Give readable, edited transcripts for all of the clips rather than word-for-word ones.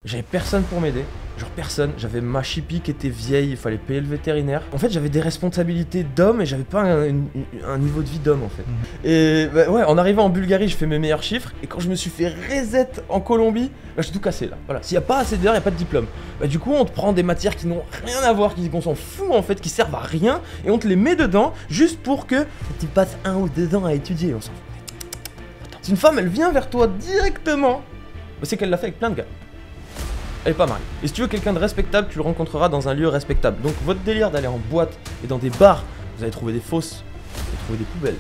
J'avais personne pour m'aider, genre personne. J'avais ma chipie qui était vieille, il fallait payer le vétérinaire. En fait, j'avais des responsabilités d'homme et j'avais pas un niveau de vie d'homme en fait. Et bah, ouais, en arrivant en Bulgarie, je fais mes meilleurs chiffres. Et quand je me suis fait reset en Colombie, bah, j'ai tout cassé là. Voilà. S'il y a pas assez d'heures, il y a pas de diplôme. Bah, du coup, on te prend des matières qui n'ont rien à voir, qu'on s'en fout en fait, qui servent à rien, et on te les met dedans juste pour que tu passes 1 ou 2 ans à étudier. On s'en fout. Si une femme, elle vient vers toi directement, bah, c'est qu'elle l'a fait avec plein de gars. Elle est pas mal. Et si tu veux quelqu'un de respectable, tu le rencontreras dans un lieu respectable. Donc votre délire d'aller en boîte et dans des bars, vous allez trouver des fosses, vous allez trouver des poubelles.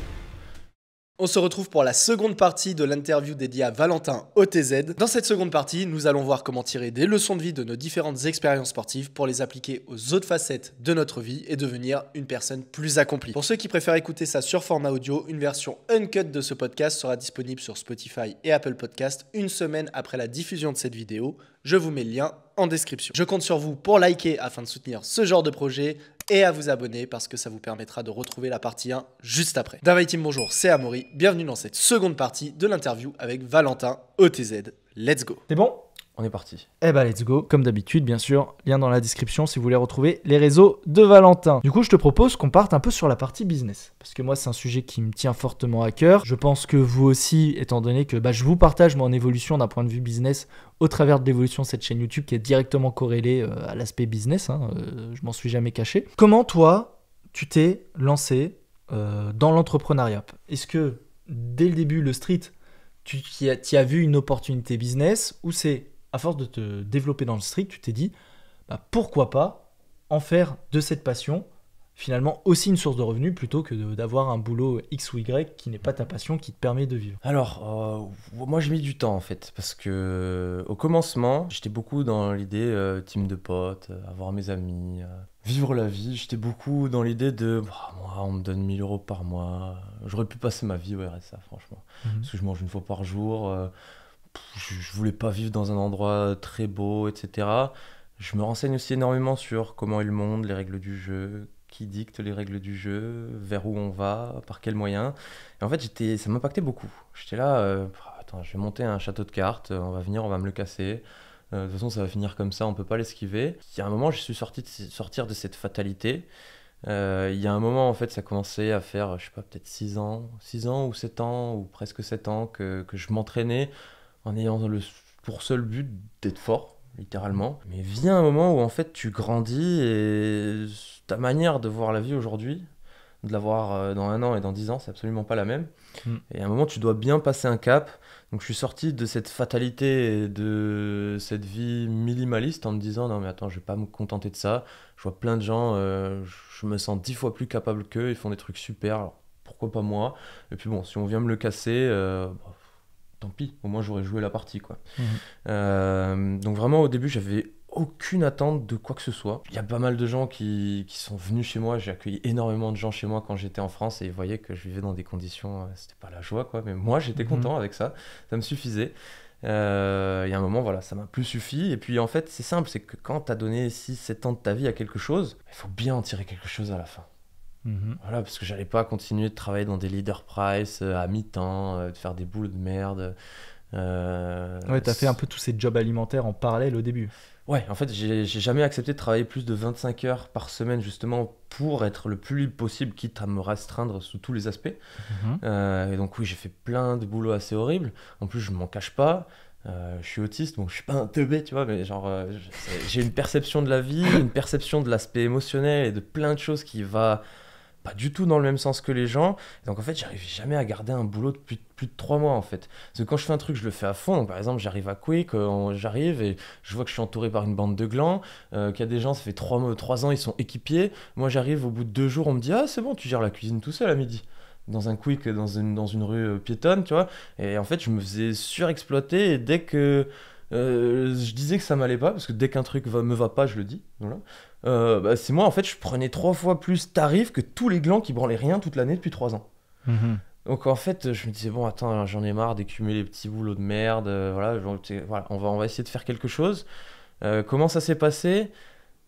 On se retrouve pour la seconde partie de l'interview dédiée à Valentin OTZ. Dans cette seconde partie, nous allons voir comment tirer des leçons de vie de nos différentes expériences sportives pour les appliquer aux autres facettes de notre vie et devenir une personne plus accomplie. Pour ceux qui préfèrent écouter ça sur format audio, une version uncut de ce podcast sera disponible sur Spotify et Apple Podcast une semaine après la diffusion de cette vidéo. Je vous mets le lien en description. Je compte sur vous pour liker afin de soutenir ce genre de projet et à vous abonner parce que ça vous permettra de retrouver la partie 1 juste après. Davai Team, bonjour, c'est Amaury. Bienvenue dans cette seconde partie de l'interview avec Valentin OTZ. Let's go. C'est bon ? On est parti. Eh bah let's go, comme d'habitude bien sûr, lien dans la description si vous voulez retrouver les réseaux de Valentin. Du coup je te propose qu'on parte un peu sur la partie business, parce que moi c'est un sujet qui me tient fortement à cœur. Je pense que vous aussi, étant donné que je vous partage mon évolution d'un point de vue business au travers de l'évolution de cette chaîne YouTube qui est directement corrélée à l'aspect business, je m'en suis jamais caché. Comment toi, tu t'es lancé dans l'entrepreneuriat ? Est-ce que dès le début, le street, tu y as vu une opportunité business, ou c'est à force de te développer dans le street, tu t'es dit pourquoi pas en faire de cette passion finalement aussi une source de revenus plutôt que d'avoir un boulot X ou Y qui n'est pas ta passion, qui te permet de vivre. Alors, moi j'ai mis du temps en fait, parce que au commencement, j'étais beaucoup dans l'idée team de potes, avoir mes amis, vivre la vie. J'étais beaucoup dans l'idée de moi on me donne 1000 € par mois, j'aurais pu passer ma vie au RSA franchement, parce que je mange une fois par jour. Je voulais pas vivre dans un endroit très beau, etc. Je me renseigne aussi énormément sur comment est le monde, les règles du jeu, qui dicte les règles du jeu, vers où on va, par quels moyens. Et en fait, ça m'impactait beaucoup. J'étais là, attends, je vais monter un château de cartes, on va venir, on va me le casser. De toute façon, ça va finir comme ça, on peut pas l'esquiver. Il y a un moment, je suis sortir de cette fatalité. Il y a un moment, en fait, ça commençait à faire, je sais pas, peut-être 6 ans ou 7 ans, ou presque 7 ans, que je m'entraînais en ayant pour seul but d'être fort, littéralement. Mais vient un moment où en fait tu grandis et ta manière de voir la vie aujourd'hui, de la voir dans 1 an et dans 10 ans, c'est absolument pas la même. Et à un moment tu dois bien passer un cap. Donc je suis sorti de cette fatalité et de cette vie minimaliste en me disant non mais attends, je vais pas me contenter de ça. Je vois plein de gens, je me sens 10 fois plus capable qu'eux, ils font des trucs super, alors pourquoi pas moi. Et puis bon, si on vient me le casser, tant pis, au moins j'aurais joué la partie quoi. Donc vraiment au début j'avais aucune attente de quoi que ce soit. Il y a pas mal de gens qui sont venus chez moi, j'ai accueilli énormément de gens chez moi quand j'étais en France et ils voyaient que je vivais dans des conditions, c'était pas la joie quoi, mais moi j'étais content avec ça, ça me suffisait. Il y a un moment voilà, ça m'a plus suffi, et puis en fait c'est simple, c'est que quand t'as donné 6-7 ans de ta vie à quelque chose, il faut bien en tirer quelque chose à la fin. Voilà, parce que j'allais pas continuer de travailler dans des leader price à mi-temps, de faire des boulots de merde. Ouais, t'as fait un peu tous ces jobs alimentaires en parallèle au début. Ouais, en fait, j'ai jamais accepté de travailler plus de 25 heures par semaine, justement, pour être le plus libre possible, quitte à me restreindre sous tous les aspects. Et donc oui, j'ai fait plein de boulots assez horribles. En plus, je m'en cache pas. Je suis autiste, donc je suis pas un teubé, tu vois, mais genre, j'ai une perception de la vie, une perception de l'aspect émotionnel et de plein de choses qui va pas du tout dans le même sens que les gens. Donc en fait, j'arrive jamais à garder un boulot depuis plus de 3 mois en fait. Parce que quand je fais un truc, je le fais à fond. Donc par exemple, j'arrive à Quick, j'arrive et je vois que je suis entouré par une bande de glands, qu'il y a des gens, ça fait 3 ans, ils sont équipiers. Moi j'arrive, au bout de 2 jours, on me dit « Ah c'est bon, tu gères la cuisine tout seul à midi ». Dans un Quick, dans une rue piétonne, tu vois. Et en fait, je me faisais surexploiter et dès que je disais que ça m'allait pas, parce que dès qu'un truc me va pas, je le dis, voilà. C'est moi en fait, je prenais 3 fois plus tarif que tous les glands qui branlaient rien toute l'année depuis 3 ans. Donc en fait, je me disais bon attends, j'en ai marre d'écumuler les petits boulots de merde, voilà, on va essayer de faire quelque chose. Comment ça s'est passé ?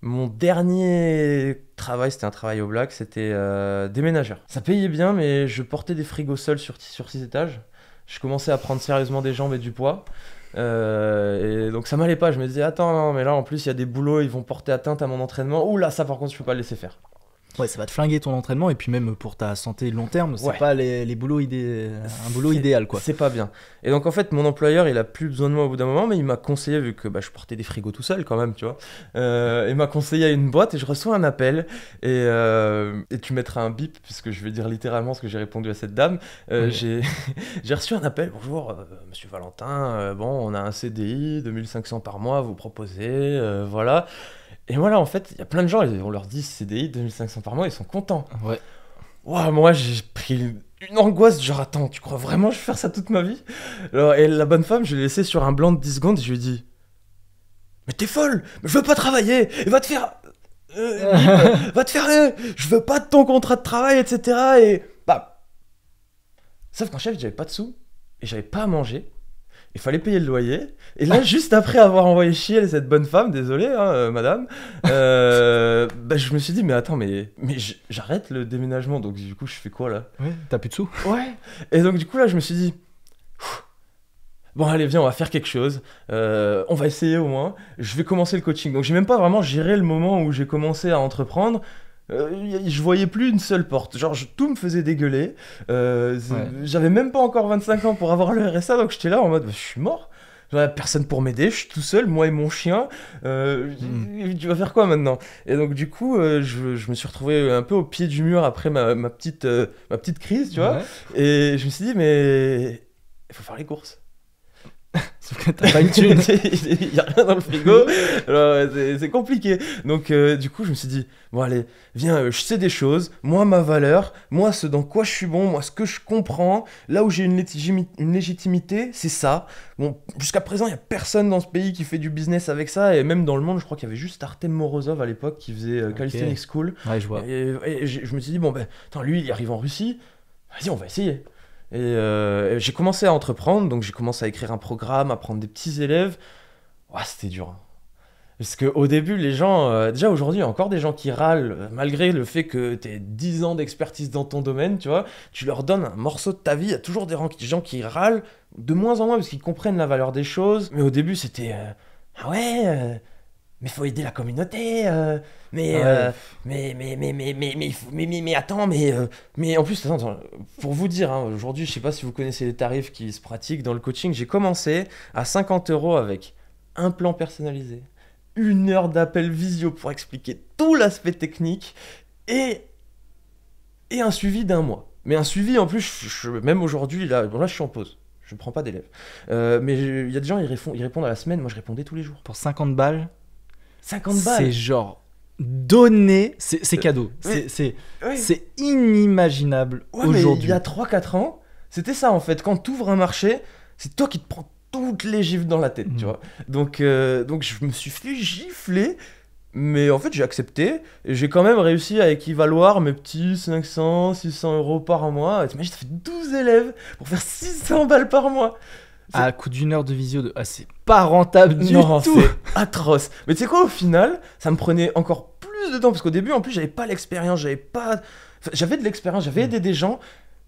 Mon dernier travail, c'était un travail au black, c'était déménageur. Ça payait bien, mais je portais des frigos seuls sur 6 étages. Je commençais à prendre sérieusement des jambes et du poids. Et donc ça m'allait pas. Je me disais, attends, non, mais là en plus il y a des boulots, ils vont porter atteinte à mon entraînement. Ouh là, ça par contre, je peux pas le laisser faire. Ouais, ça va te flinguer ton entraînement et puis même pour ta santé long terme, c'est Ouais. pas les boulots un boulot idéal quoi. C'est pas bien. Et donc en fait, mon employeur, il a plus besoin de moi au bout d'un moment, mais il m'a conseillé, vu que je portais des frigos tout seul quand même, tu vois. Il m'a conseillé à une boîte et je reçois un appel. Et tu mettras un bip, puisque je vais dire littéralement ce que j'ai répondu à cette dame. Oui. J'ai reçu un appel. Bonjour, monsieur Valentin. Bon, on a un CDI, 2500 par mois à vous proposer. Voilà. Et voilà, en fait, il y a plein de gens, on leur dit CDI, 2500 par mois, ils sont contents. Ouais. Ouah, moi, j'ai pris une angoisse, genre, attends, tu crois vraiment que je vais faire ça toute ma vie? Alors, et la bonne femme, je l'ai laissée sur un blanc de 10 secondes et je lui ai dit, mais t'es folle, mais je veux pas travailler, et va te faire... je veux pas de ton contrat de travail, etc. Et bah... Sauf qu'en chef, j'avais pas de sous, et j'avais pas à manger. Il fallait payer le loyer. Et là, juste après avoir envoyé chier cette bonne femme, désolé, hein, madame, je me suis dit, mais attends, mais j'arrête le déménagement. Donc, du coup, je fais quoi là? Ouais, t'as plus de sous. Ouais. Et donc, du coup, là, je me suis dit, bon, allez, viens, on va faire quelque chose. On va essayer au moins. Je vais commencer le coaching. Donc, j'ai même pas vraiment géré le moment où j'ai commencé à entreprendre. Je voyais plus une seule porte, genre tout me faisait dégueuler, j'avais même pas encore 25 ans pour avoir le RSA, donc j'étais là en mode je suis mort, j'avais personne pour m'aider, je suis tout seul, moi et mon chien, tu vas faire quoi maintenant? Et donc du coup je me suis retrouvé un peu au pied du mur après ma petite crise, tu vois, Ouais. et je me suis dit mais il faut faire les courses. Sauf que t'as pas une thune. Il y a rien dans le frigo, alors c'est compliqué. Donc du coup je me suis dit bon allez viens, je sais des choses, moi ma valeur, moi ce dans quoi je suis bon, moi ce que je comprends, là où j'ai une légitimité, c'est ça. Bon, jusqu'à présent il y a personne dans ce pays qui fait du business avec ça, et même dans le monde je crois qu'il y avait juste Artem Morozov à l'époque qui faisait Calisthenics School. Ouais, je vois. Et je me suis dit bon ben attends, lui il arrive en Russie, vas-y on va essayer. Et j'ai commencé à entreprendre, donc j'ai commencé à écrire un programme, à prendre des petits élèves. Ouah, c'était dur. Parce qu'au début, les gens... déjà aujourd'hui, il y a encore des gens qui râlent, malgré le fait que tu aies 10 ans d'expertise dans ton domaine, tu vois. Tu leur donnes un morceau de ta vie, il y a toujours des gens qui râlent, de moins en moins, parce qu'ils comprennent la valeur des choses. Mais au début, c'était... ah ouais mais faut aider la communauté, mais attends, mais en plus, attends, pour vous dire, hein, aujourd'hui, je sais pas si vous connaissez les tarifs qui se pratiquent dans le coaching, j'ai commencé à 50 € avec un plan personnalisé, 1 heure d'appel visio pour expliquer tout l'aspect technique et un suivi d'1 mois. Mais un suivi, en plus, même aujourd'hui, là je suis en pause. Je ne prends pas d'élèves. Mais il y a des gens, ils répondent à la semaine, moi je répondais tous les jours. Pour 50 balles, 50 balles. c'est genre donné, c'est cadeau. oui. Oui. C'est inimaginable Ouais, mais il aujourd'hui. y a 3-4 ans, c'était ça en fait. Quand tu ouvres un marché, c'est toi qui te prends toutes les gifles dans la tête, tu vois. Donc je me suis fait gifler, mais en fait j'ai accepté. Et j'ai quand même réussi à équivaloir mes petits 500-600 € par mois. T'imagines, ça fait 12 élèves pour faire 600 balles par mois. À coup d'1 heure de visio, c'est pas rentable du Non, tout. c'est atroce. Mais tu sais quoi, au final, ça me prenait encore plus de temps. Parce qu'au début, en plus, j'avais pas l'expérience. J'avais de l'expérience, j'avais aidé des gens.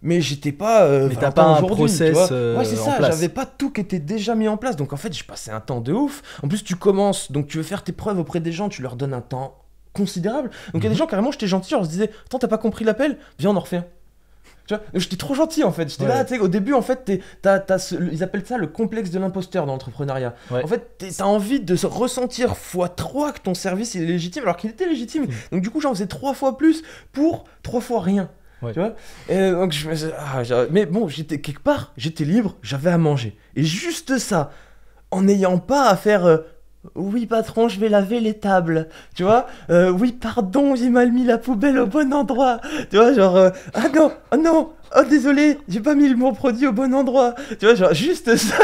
Mais j'étais pas. Mais t'as pas un aujourd'hui, process tu vois. Ouais, c'est en ça, place. j'avais pas tout qui était déjà mis en place. Donc en fait, j'ai passé un temps de ouf. En plus, tu commences, donc tu veux faire tes preuves auprès des gens, tu leur donnes un temps considérable. Donc il y a des gens, carrément, j'étais gentil, on se disait, attends, t'as pas compris l'appel? Viens, on en refait un. Tu vois, j'étais trop gentil en fait. J'étais là, tu sais, au début en fait, ils appellent ça le complexe de l'imposteur dans l'entrepreneuriat. Ouais. En fait, t'as envie de se ressentir x3 que ton service il est légitime alors qu'il était légitime. Donc du coup, j'en faisais 3 fois plus pour 3 fois rien. Ouais. Tu vois. Et donc mais bon, j'étais quelque part, j'étais libre, j'avais à manger. Et juste ça, en n'ayant pas à faire. Oui patron, je vais laver les tables, tu vois. Oui pardon, j'ai mal mis la poubelle au bon endroit, tu vois, genre ah non, oh non, oh désolé, j'ai pas mis mon produit au bon endroit, tu vois, genre juste ça,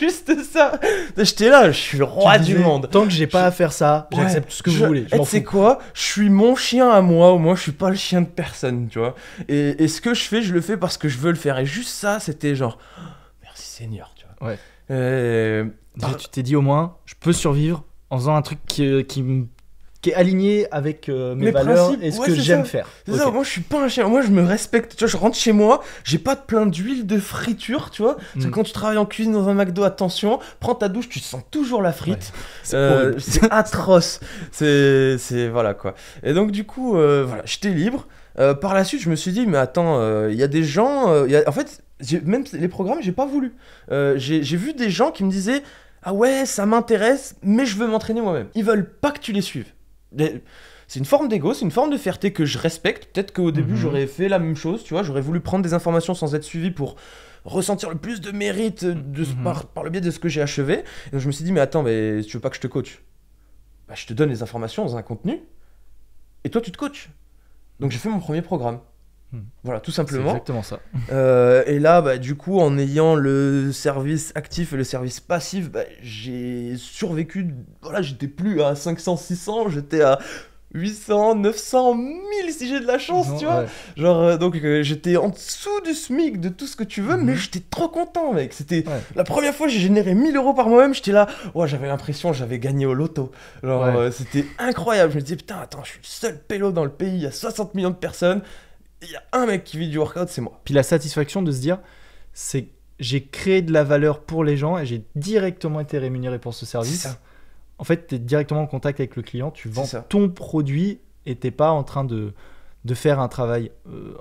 juste ça. J'étais là, je suis le roi du monde. Tant que j'ai pas à faire ça, j'accepte tout ce que vous voulez. Je m'en Tu sais fous. quoi, je suis mon chien à moi, au moins je suis pas le chien de personne, tu vois. Et ce que je fais, je le fais parce que je veux le faire. Et juste ça, c'était genre oh, merci Seigneur, tu vois. Ouais. Tu t'es dit au moins, je peux survivre en faisant un truc qui me qui est aligné avec mes valeurs principes, et ce ouais, que c'est j'aime ça. faire. C'est Ok. ça, moi je suis pas un chien, moi je me respecte. Tu vois, je rentre chez moi, j'ai pas de plein d'huile de friture, tu vois. Parce que quand tu travailles en cuisine dans un McDo, attention, prends ta douche, tu sens toujours la frite. C'est horrible. C'est atroce. C'est voilà quoi. Et donc du coup, voilà, j'étais libre. Par la suite, je me suis dit, mais attends, il y a des gens. En fait, même les programmes, j'ai pas voulu. J'ai vu des gens qui me disaient, ah ouais, ça m'intéresse, mais je veux m'entraîner moi-même. Ils veulent pas que tu les suives. C'est une forme d'ego, c'est une forme de fierté que je respecte. Peut-être qu'au début, j'aurais fait la même chose, tu vois. J'aurais voulu prendre des informations sans être suivi pour ressentir le plus de mérite par le biais de ce que j'ai achevé. Et donc je me suis dit, mais attends, mais si tu veux pas que je te coach, bah, je te donne les informations dans un contenu, et toi, tu te coaches. Donc j'ai fait mon premier programme. Voilà, tout C'est simplement. exactement ça. Et là, bah, du coup, en ayant le service actif et le service passif, bah, j'ai survécu. Voilà, j'étais plus à 500, 600, j'étais à 800, 900, 1000 si j'ai de la chance, tu vois. Ouais. Genre, donc j'étais en dessous du SMIC, de tout ce que tu veux, mais j'étais trop content, mec. C'était la première fois que j'ai généré 1000 euros par moi-même, j'étais là, ouais, j'avais l'impression que j'avais gagné au loto. Genre, c'était incroyable. Je me disais, putain, attends, je suis le seul pélo dans le pays, il y a 60 millions de personnes. Il y a un mec qui vit du workout, c'est moi. Puis la satisfaction de se dire, c'est j'ai créé de la valeur pour les gens et j'ai directement été rémunéré pour ce service. C'est ça. En fait, tu es directement en contact avec le client, tu vends ça. ton produit et t'es pas en train de faire un travail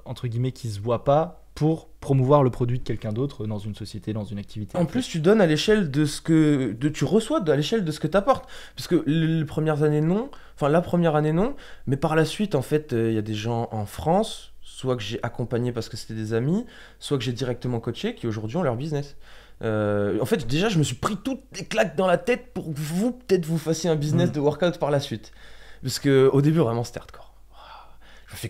entre guillemets qui se voit pas pour promouvoir le produit de quelqu'un d'autre dans une société, dans une activité. En plus, tu donnes à l'échelle de ce que tu reçois, à l'échelle de ce que tu apportes. Parce que les premières années, non. Enfin, la première année, non. Mais par la suite, en fait, il y a des gens en France, soit que j'ai accompagné parce que c'était des amis, soit que j'ai directement coaché, qui aujourd'hui ont leur business. En fait, déjà, je me suis pris toutes les claques dans la tête pour que vous, peut-être, vous fassiez un business de workout par la suite. Parce qu'au début, vraiment, c'était hardcore.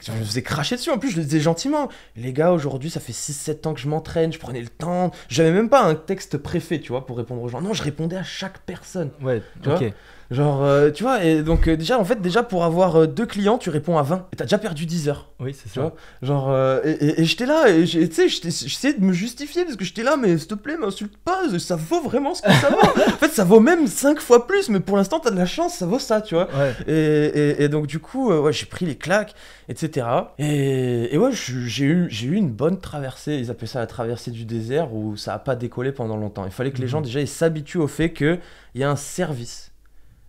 Je me faisais cracher dessus, en plus je le disais gentiment. Les gars, aujourd'hui ça fait 6-7 ans que je m'entraîne, je prenais le temps. J'avais même pas un texte préfet, tu vois, pour répondre aux gens. Non, je répondais à chaque personne. Ouais, Tu ok. vois genre, tu vois, et donc déjà, en fait, déjà pour avoir 2 clients, tu réponds à 20. Et t'as déjà perdu 10 heures. Oui, c'est Tu ça. vois genre, et j'étais là, et tu sais, j'essayais de me justifier parce que j'étais là, mais s'il te plaît, m'insulte pas, ça vaut vraiment ce que ça vaut. En fait, ça vaut même 5 fois plus, mais pour l'instant, t'as de la chance, ça vaut ça, tu vois. Ouais. Et donc, du coup, ouais, j'ai pris les claques, etc. Et ouais, j'ai eu une bonne traversée. Ils appelaient ça la traversée du désert où ça a pas décollé pendant longtemps. Il fallait que les gens, déjà, ils s'habituent au fait qu'il y a un service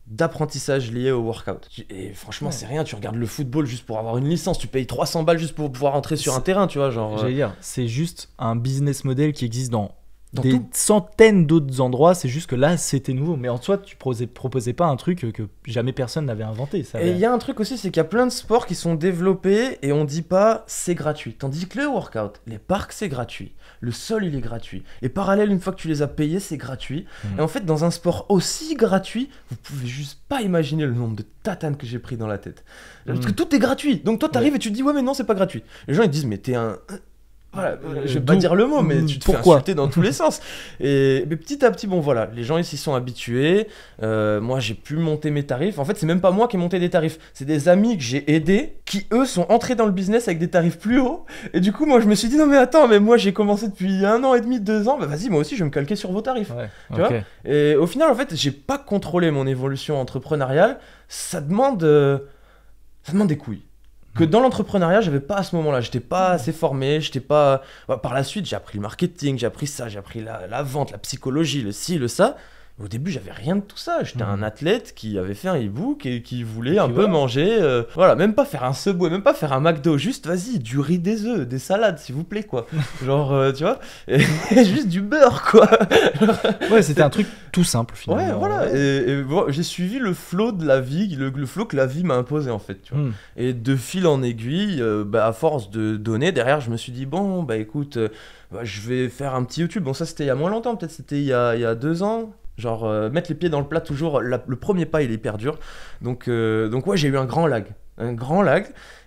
d'apprentissage lié au workout. Et franchement, c'est rien. Tu regardes le football juste pour avoir une licence. Tu payes 300 balles juste pour pouvoir entrer sur un terrain, tu vois. Genre, J'allais dire, c'est juste un business model qui existe dans des tout. centaines d'autres endroits. C'est juste que là, c'était nouveau. Mais en soi, tu proposais pas un truc que jamais personne n'avait inventé. Ça Et avait- il y a un truc aussi, c'est qu'il y a plein de sports qui sont développés et on dit pas c'est gratuit. Tandis que le workout, les parcs c'est gratuit, le sol il est gratuit, les parallèles une fois que tu les as payés c'est gratuit. Et en fait dans un sport aussi gratuit, vous pouvez juste pas imaginer le nombre de tatanes que j'ai pris dans la tête. Parce que tout est gratuit. Donc toi t'arrives et tu te dis ouais mais non c'est pas gratuit. Les gens ils disent mais t'es un... Voilà, je vais pas d'où- dire le mot, mais tu te fais pourquoi insulter dans tous les sens. Mais petit à petit, bon voilà, les gens ici sont habitués. Moi, j'ai pu monter mes tarifs. En fait, c'est même pas moi qui ai monté des tarifs. C'est des amis que j'ai aidés qui, eux, sont entrés dans le business avec des tarifs plus hauts. Et du coup, moi, je me suis dit, non mais attends, mais moi, j'ai commencé depuis 1 an et demi, 2 ans. Bah vas-y, moi aussi, je vais me calquer sur vos tarifs. Ouais, Tu ok. vois Et au final, en fait, j'ai pas contrôlé mon évolution entrepreneuriale. Ça demande des couilles. Que dans l'entrepreneuriat, j'avais pas à ce moment-là. J'étais pas assez formé, j'étais pas. Ouais, par la suite, j'ai appris le marketing, j'ai appris ça, j'ai appris la vente, la psychologie, le ci, le ça. Au début, j'avais rien de tout ça. J'étais un athlète qui avait fait un e-book et qui voulait un peu voilà. manger. Voilà, même pas faire un Subway, même pas faire un McDo. Juste, vas-y, du riz, des œufs, des salades, s'il vous plaît, quoi. Genre, tu vois, et juste du beurre, quoi. Ouais, c'était un truc tout simple finalement. Ouais, voilà. Et bon, j'ai suivi le flow de la vie, le flow que la vie m'a imposé, en fait. Tu vois. Et de fil en aiguille, à force de donner, derrière, je me suis dit, bon, bah écoute, je vais faire un petit YouTube. Bon, ça, c'était il y a moins longtemps, peut-être c'était il y a 2 ans. Genre, mettre les pieds dans le plat, toujours, le premier pas, il est hyper dur. Donc ouais, j'ai eu un grand lag.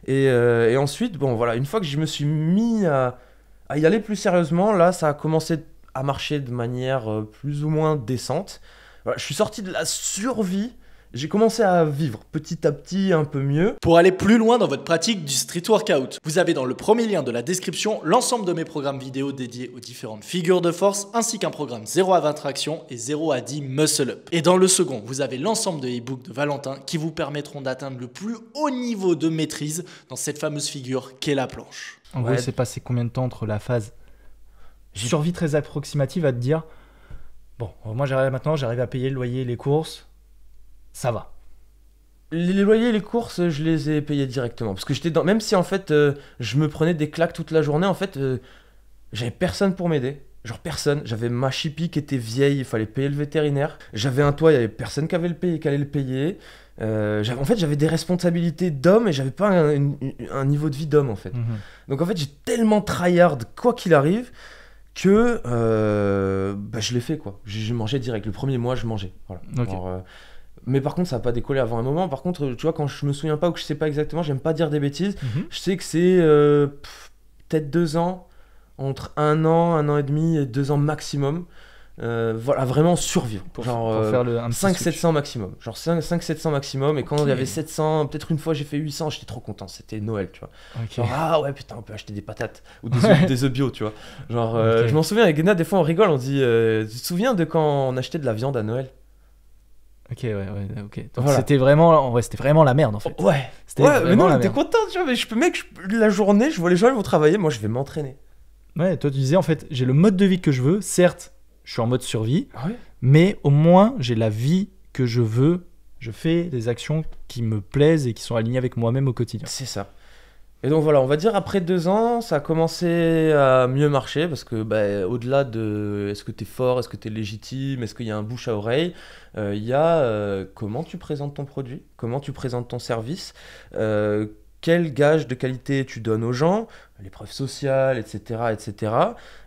Et ensuite, bon, voilà, une fois que je me suis mis à y aller plus sérieusement, là, ça a commencé à marcher de manière plus ou moins décente. Voilà, je suis sorti de la survie j'ai commencé à vivre petit à petit un peu mieux. Pour aller plus loin dans votre pratique du street workout, vous avez dans le premier lien de la description l'ensemble de mes programmes vidéo dédiés aux différentes figures de force, ainsi qu'un programme 0 à 20 tractions et 0 à 10 muscle up. Et dans le second, vous avez l'ensemble de e-books de Valentin qui vous permettront d'atteindre le plus haut niveau de maîtrise dans cette fameuse figure qu'est la planche. En gros, c'est passé combien de temps entre la phase survie très approximative à te dire bon, moi j'arrive à payer le loyer, les courses, ça va. Les loyers, les courses, je les ai payés directement. Parce que j'étais dans. Même si en fait, je me prenais des claques toute la journée, en fait, j'avais personne pour m'aider. Genre personne. J'avais ma chipie qui était vieille, il fallait payer le vétérinaire. J'avais un toit, il y avait personne qui allait le payer. En fait, j'avais des responsabilités d'homme et j'avais pas un niveau de vie d'homme, en fait. Donc en fait, j'ai tellement tryhard, quoi qu'il arrive, que je l'ai fait, quoi. J'ai mangé direct. Le premier mois, je mangeais. Voilà. Okay. Alors, mais par contre, ça n'a pas décollé avant un moment. Par contre, tu vois, quand je me souviens pas ou que je sais pas exactement, j'aime pas dire des bêtises. Je sais que c'est peut-être 2 ans, entre 1 an et demi et 2 ans maximum. Voilà, vraiment survivre. Pour Genre faire un petit 500-700 maximum. Genre 500-700 maximum. Et quand il y avait 700, peut-être une fois j'ai fait 800, j'étais trop content. C'était Noël, tu vois. Okay. Genre, ah ouais, putain, on peut acheter des patates ou des œufs bio, tu vois. Genre, je m'en souviens avec Gena, des fois on rigole, on dit tu te souviens de quand on achetait de la viande à Noël? Ok. Donc voilà. c'était vraiment la merde en fait. Ouais, mais non, t'es content, tu vois. Mais la journée, je vois les gens, ils vont travailler, moi je vais m'entraîner. Ouais, toi tu disais en fait, j'ai le mode de vie que je veux, certes, je suis en mode survie, Ouais. mais au moins j'ai la vie que je veux, je fais des actions qui me plaisent et qui sont alignées avec moi-même au quotidien. C'est ça. Et donc voilà, on va dire après 2 ans, ça a commencé à mieux marcher parce que au-delà de est-ce que t'es fort, est-ce que t'es légitime, est-ce qu'il y a un bouche à oreille, il y a comment tu présentes ton produit, comment tu présentes ton service, quel gage de qualité tu donnes aux gens, les preuves sociales, etc.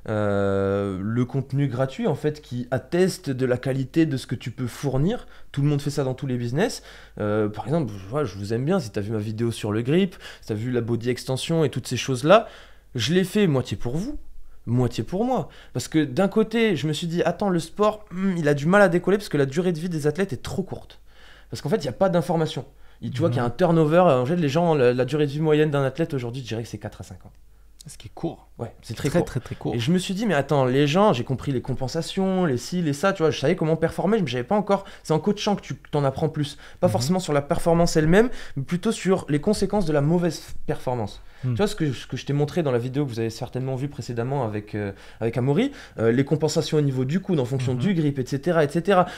Le contenu gratuit en fait qui atteste de la qualité de ce que tu peux fournir. Tout le monde fait ça dans tous les business. Par exemple, je vous aime bien, si tu as vu ma vidéo sur le grip, si tu as vu la body extension et toutes ces choses-là, je l'ai fait moitié pour vous, moitié pour moi. Parce que d'un côté, je me suis dit, attends, le sport, il a du mal à décoller parce que la durée de vie des athlètes est trop courte. Parce qu'en fait, il n'y a pas d'information. Tu vois qu'il y a un turnover. En fait, les gens, la durée de vie moyenne d'un athlète aujourd'hui, je dirais que c'est 4 à 5 ans. Ce qui est court. Ouais, c'est très court. Très court. Et je me suis dit, mais attends, les gens, j'ai compris les compensations, les ci, les ça, tu vois, je savais comment performer, mais j'avais pas encore. C'est en coachant que tu t'en apprends plus. Pas forcément sur la performance elle-même, mais plutôt sur les conséquences de la mauvaise performance. Tu vois, ce que je t'ai montré dans la vidéo que vous avez certainement vu précédemment avec Amaury, les compensations au niveau du coude en fonction du grip, etc.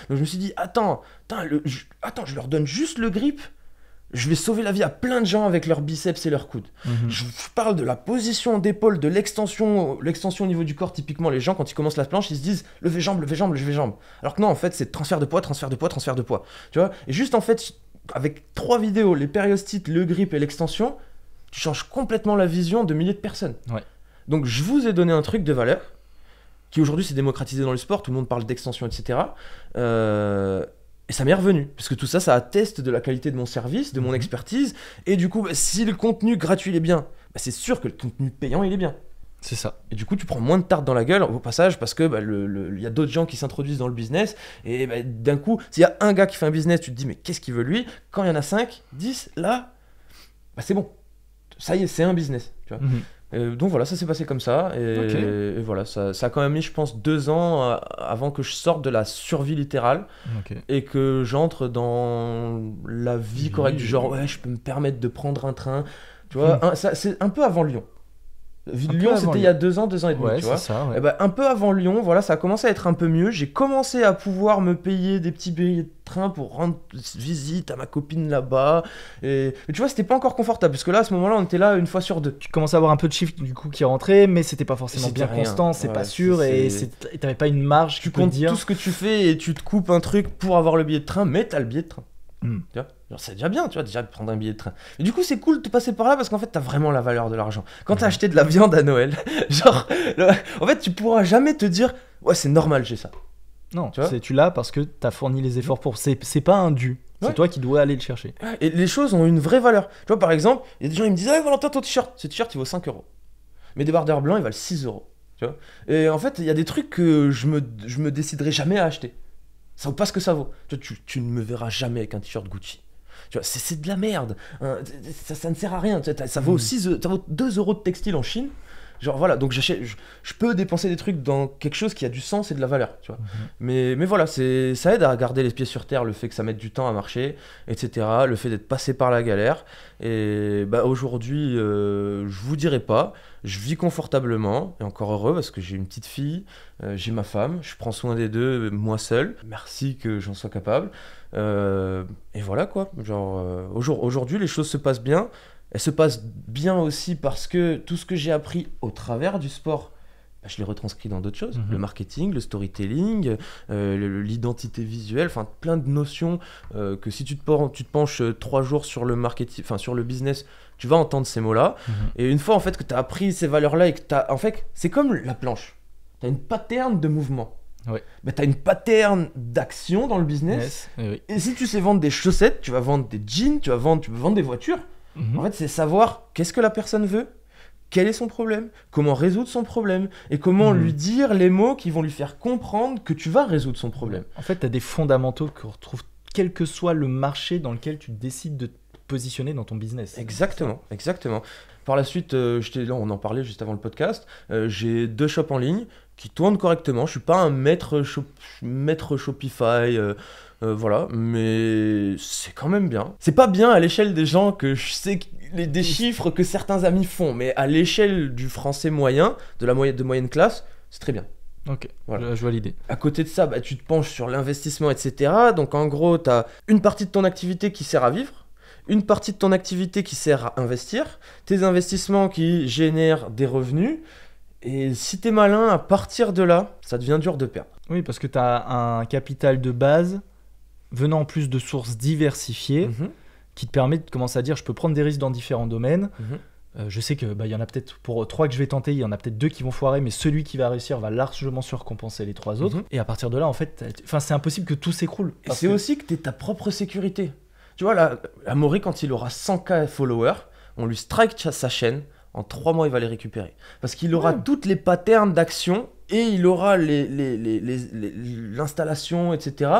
Donc je me suis dit, attends, je leur donne juste le grip. Je vais sauver la vie à plein de gens avec leurs biceps et leurs coudes. Je parle de la position d'épaule, de l'extension au niveau du corps. Typiquement, les gens, quand ils commencent la planche, ils se disent lever jambe. Alors que non, en fait, c'est transfert de poids. Tu vois. Et juste, en fait, avec 3 vidéos, les périostites, le grip et l'extension, tu changes complètement la vision de milliers de personnes. Ouais. Donc, je vous ai donné un truc de valeur qui aujourd'hui s'est démocratisé dans le sport. Tout le monde parle d'extension, etc. Et ça m'est revenu, parce que tout ça, ça atteste de la qualité de mon service, de mon expertise, et du coup, si le contenu gratuit il est bien, c'est sûr que le contenu payant il est bien. C'est ça. Et du coup, tu prends moins de tartes dans la gueule au passage, parce que y a d'autres gens qui s'introduisent dans le business, et d'un coup, s'il y a un gars qui fait un business, tu te dis, mais qu'est-ce qu'il veut lui? Quand il y en a 5, 10, là, c'est bon. Ça y est, c'est un business, tu vois. Donc voilà, ça s'est passé comme ça, et voilà, ça a quand même mis, je pense, 2 ans avant que je sorte de la survie littérale, et que j'entre dans la vie correcte, du genre, ouais, je peux me permettre de prendre un train, tu vois, c'est un peu avant Lyon. Lyon, c'était il y a 2 ans et demi, ouais, tu vois. Ça, ouais. Et un peu avant Lyon, voilà, ça a commencé à être un peu mieux. J'ai commencé à pouvoir me payer des petits billets de train pour rendre visite à ma copine là-bas. Et tu vois, c'était pas encore confortable, parce que là, à ce moment-là, on était là une fois sur 2. Tu commençais à avoir un peu de chiffre du coup qui rentrait, mais c'était pas forcément C'était bien rien. constant, c'est pas Ouais, sûr, et t'avais pas une marge. Tu comptes tout ce que tu fais et tu te coupes un truc pour avoir le billet de train, mais t'as le billet de train. Tu vois, genre, c'est déjà bien, tu vois, déjà de prendre un billet de train. Et du coup, c'est cool de passer par là parce qu'en fait, t'as vraiment la valeur de l'argent. Quand t'as acheté de la viande à Noël, genre, en fait, tu pourras jamais te dire, ouais, c'est normal, j'ai ça. Non, tu l'as parce que t'as fourni les efforts pour. C'est pas un dû. C'est toi qui dois aller le chercher. Et les choses ont une vraie valeur. Tu vois, par exemple, il y a des gens qui me disent, ah, Valentin, ton t-shirt, ce t-shirt, il vaut 5 €. Mais des débardeur blanc, ils valent 6 €. Tu vois. Et en fait, il y a des trucs que je me déciderai jamais à acheter. Ça vaut pas ce que ça vaut. Tu ne me verras jamais avec un t-shirt Gucci. Tu vois, c'est de la merde. Hein. Ça ne sert à rien. Ça vaut 2 € de textile en Chine. Genre voilà, donc je peux dépenser des trucs dans quelque chose qui a du sens et de la valeur, tu vois. Mais voilà, ça aide à garder les pieds sur terre, le fait que ça mette du temps à marcher, etc. Le fait d'être passé par la galère. Et aujourd'hui, je vous dirai pas, je vis confortablement, et encore heureux parce que j'ai une petite fille, j'ai ma femme, je prends soin des deux, moi seul. Merci que j'en sois capable. Et voilà quoi, genre aujourd'hui les choses se passent bien. Elle se passe bien aussi parce que tout ce que j'ai appris au travers du sport, je l'ai retranscrit dans d'autres choses. Le marketing, le storytelling, l'identité visuelle, enfin plein de notions que si tu te penches 3 jours sur le marketing, enfin sur le business, tu vas entendre ces mots-là. Et une fois en fait que tu as appris ces valeurs-là et que en fait, c'est comme la planche. Tu as une pattern de mouvement. Ouais. Tu as une pattern d'action dans le business. Yes. Oui. Et si tu sais vendre des chaussettes, tu vas vendre des jeans, tu peux vendre des voitures. En fait, c'est savoir qu'est-ce que la personne veut, quel est son problème, comment résoudre son problème, et comment lui dire les mots qui vont lui faire comprendre que tu vas résoudre son problème. En fait, tu as des fondamentaux qu'on retrouve quel que soit le marché dans lequel tu décides de te positionner dans ton business. Exactement. Par la suite, là, on en parlait juste avant le podcast, j'ai 2 shops en ligne qui tournent correctement. Je suis pas un maître Shopify, voilà, mais c'est quand même bien. C'est pas bien à l'échelle des gens que je sais des chiffres que certains amis font, mais à l'échelle du français moyen, de moyenne classe, c'est très bien. Ok, voilà. Je vois l'idée. À côté de ça, tu te penches sur l'investissement, etc. Donc en gros, tu as une partie de ton activité qui sert à vivre, une partie de ton activité qui sert à investir, tes investissements qui génèrent des revenus. Et si t'es malin, à partir de là, ça devient dur de perdre. Oui, parce que tu as un capital de base venant en plus de sources diversifiées qui te permet de commencer à dire je peux prendre des risques dans différents domaines. Je sais que y en a peut-être, pour 3 que je vais tenter, il y en a peut-être 2 qui vont foirer, mais celui qui va réussir va largement surcompenser les 3 autres. Et à partir de là, en fait, c'est impossible que tout s'écroule. Et c'est aussi que t'es ta propre sécurité. Tu vois, là, Amaury, quand il aura 100K followers, on lui strike sa chaîne. En 3 mois, il va les récupérer. Parce qu'il aura toutes les patterns d'action et il aura l'installation, etc.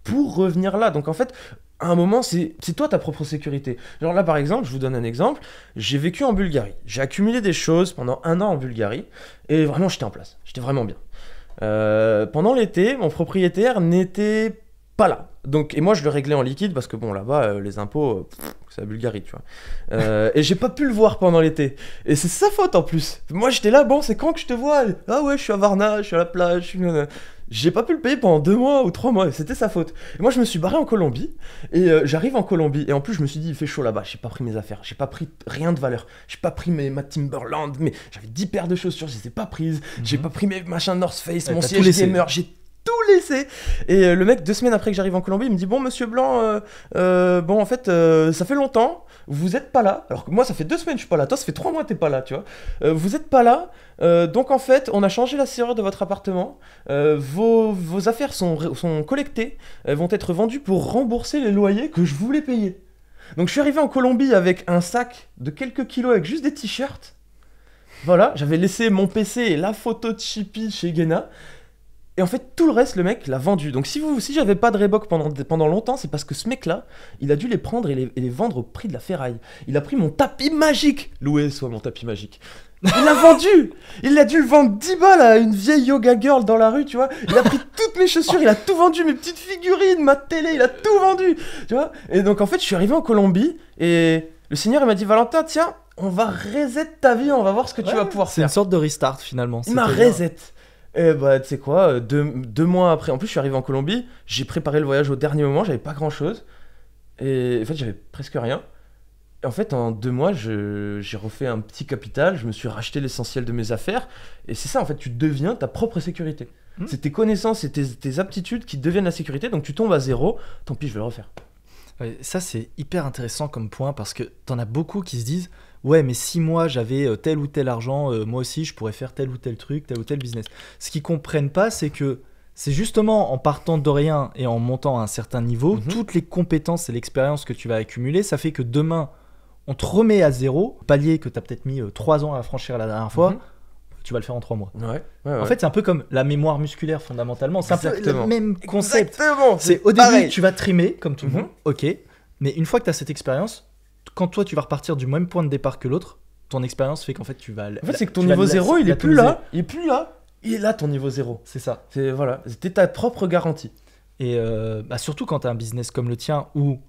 pour revenir là. Donc en fait, à un moment, c'est toi ta propre sécurité. Genre là, par exemple, je vous donne un exemple. J'ai vécu en Bulgarie. J'ai accumulé des choses pendant 1 an en Bulgarie. Et vraiment, j'étais en place. J'étais vraiment bien. Pendant l'été, mon propriétaire n'était pas là. Donc, et moi, je le réglais en liquide parce que bon, là-bas, les impôts, c'est la Bulgarie, tu vois. Et j'ai pas pu le voir pendant l'été. Et c'est sa faute en plus. Moi, j'étais là, bon, c'est quand que je te vois? Ah ouais, je suis à Varna, je suis à la plage, j'ai pas pu le payer pendant 2 mois ou 3 mois, c'était sa faute. Et moi, je me suis barré en Colombie, et j'arrive en Colombie, et en plus, je me suis dit, il fait chaud là-bas, j'ai pas pris mes affaires, j'ai pas pris rien de valeur, j'ai pas pris ma Timberland, mais j'avais 10 paires de chaussures, je les ai pas prises, j'ai pas pris mes machins North Face, mon siège gamer, j'ai tout laissé. Et le mec, 2 semaines après que j'arrive en Colombie, il me dit bon, monsieur Blanc, bon, en fait, ça fait longtemps, vous êtes pas là. Alors que moi, ça fait 2 semaines que je suis pas là. Toi, ça fait 3 mois que t'es pas là, tu vois. Vous êtes pas là. Donc en fait, on a changé la serrure de votre appartement. Vos affaires sont collectées. Elles vont être vendues pour rembourser les loyers que je voulais payer. Donc je suis arrivé en Colombie avec un sac de quelques kilos avec juste des t-shirts. Voilà, j'avais laissé mon PC et la photo de Chippy chez Guéna. Et en fait, tout le reste, le mec l'a vendu. Donc si j'avais pas de Reebok pendant longtemps, c'est parce que ce mec-là, il a dû les prendre et les vendre au prix de la ferraille. Il a pris mon tapis magique. Loué soit mon tapis magique. Il l'a vendu. Il a dû le vendre 10 balles à une vieille yoga girl dans la rue, tu vois. Il a pris toutes mes chaussures, il a tout vendu, mes petites figurines, ma télé, il a tout vendu, tu vois. Et donc en fait, je suis arrivé en Colombie et le Seigneur il m'a dit Valentin, tiens, on va reset ta vie, on va voir ce que tu vas pouvoir faire. C'est une sorte de restart finalement. Il m'a reset. Et bah tu sais quoi, 2 mois après, en plus je suis arrivé en Colombie, j'ai préparé le voyage au dernier moment, j'avais pas grand chose, et en fait j'avais presque rien. Et en fait en 2 mois j'ai refait un petit capital, je me suis racheté l'essentiel de mes affaires, et c'est ça en fait, tu deviens ta propre sécurité. C'est tes connaissances et tes aptitudes qui deviennent la sécurité, donc tu tombes à 0, tant pis je vais le refaire. Ouais, ça c'est hyper intéressant comme point parce que t'en as beaucoup qui se disent ouais mais si moi j'avais tel ou tel argent, moi aussi je pourrais faire tel ou tel truc, tel ou tel business. Ce qu'ils comprennent pas c'est que c'est justement en partant de rien et en montant à un certain niveau, toutes les compétences et l'expérience que tu vas accumuler, ça fait que demain on te remet à 0, palier que t'as peut-être mis 3 ans à franchir la dernière fois, tu vas le faire en 3 mois. Ouais. En fait, c'est un peu comme la mémoire musculaire fondamentalement. C'est un peu le même concept. Exactement. C'est au début, tu vas trimer comme tout le Mhm. monde, ok. Mais une fois que tu as cette expérience, quand toi tu vas repartir du même point de départ que l'autre, ton expérience fait qu'en fait tu vas. En fait, c'est que ton niveau 0, il est plus là. Il est plus là. Il est là, ton niveau 0. C'est ça. C'était ta propre garantie. Et surtout quand tu as un business comme le tien où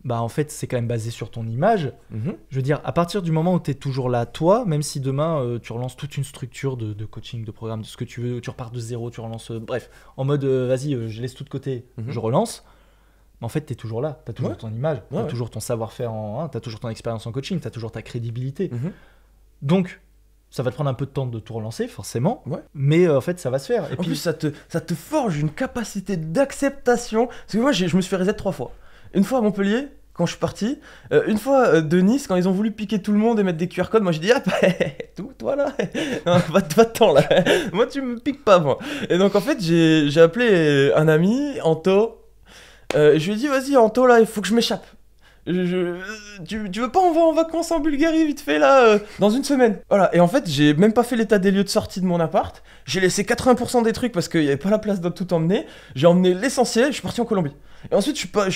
en fait c'est quand même basé sur ton image. Je veux dire, à partir du moment où tu es toujours là, toi, même si demain tu relances toute une structure de coaching, de programme, de ce que tu veux, tu repars de zéro, tu relances, bref, en mode vas-y, je laisse tout de côté, je relance. Mais en fait, tu es toujours là, tu as toujours ton image, tu as toujours ton savoir-faire tu as toujours ton expérience en coaching, tu as toujours ta crédibilité. Donc, ça va te prendre un peu de temps de tout relancer, forcément, mais en fait, ça va se faire. Et en puis, plus, ça te forge une capacité d'acceptation. Parce que moi, je me suis fait reset 3 fois. Une fois à Montpellier, quand je suis parti. Une fois de Nice, quand ils ont voulu piquer tout le monde et mettre des QR codes, moi j'ai dit, ah, toi là, va-t'en là. Moi, tu me piques pas, moi. Et donc, en fait, j'ai appelé un ami, Anto. Je lui ai dit, vas-y, Anto, là, il faut que je m'échappe. Tu veux pas, on va en vacances en Bulgarie vite fait là, dans une semaine. Voilà, et en fait j'ai même pas fait l'état des lieux de sortie de mon appart. J'ai laissé 80% des trucs parce qu'il y avait pas la place de tout emmener. J'ai emmené l'essentiel, je suis parti en Colombie. Et ensuite je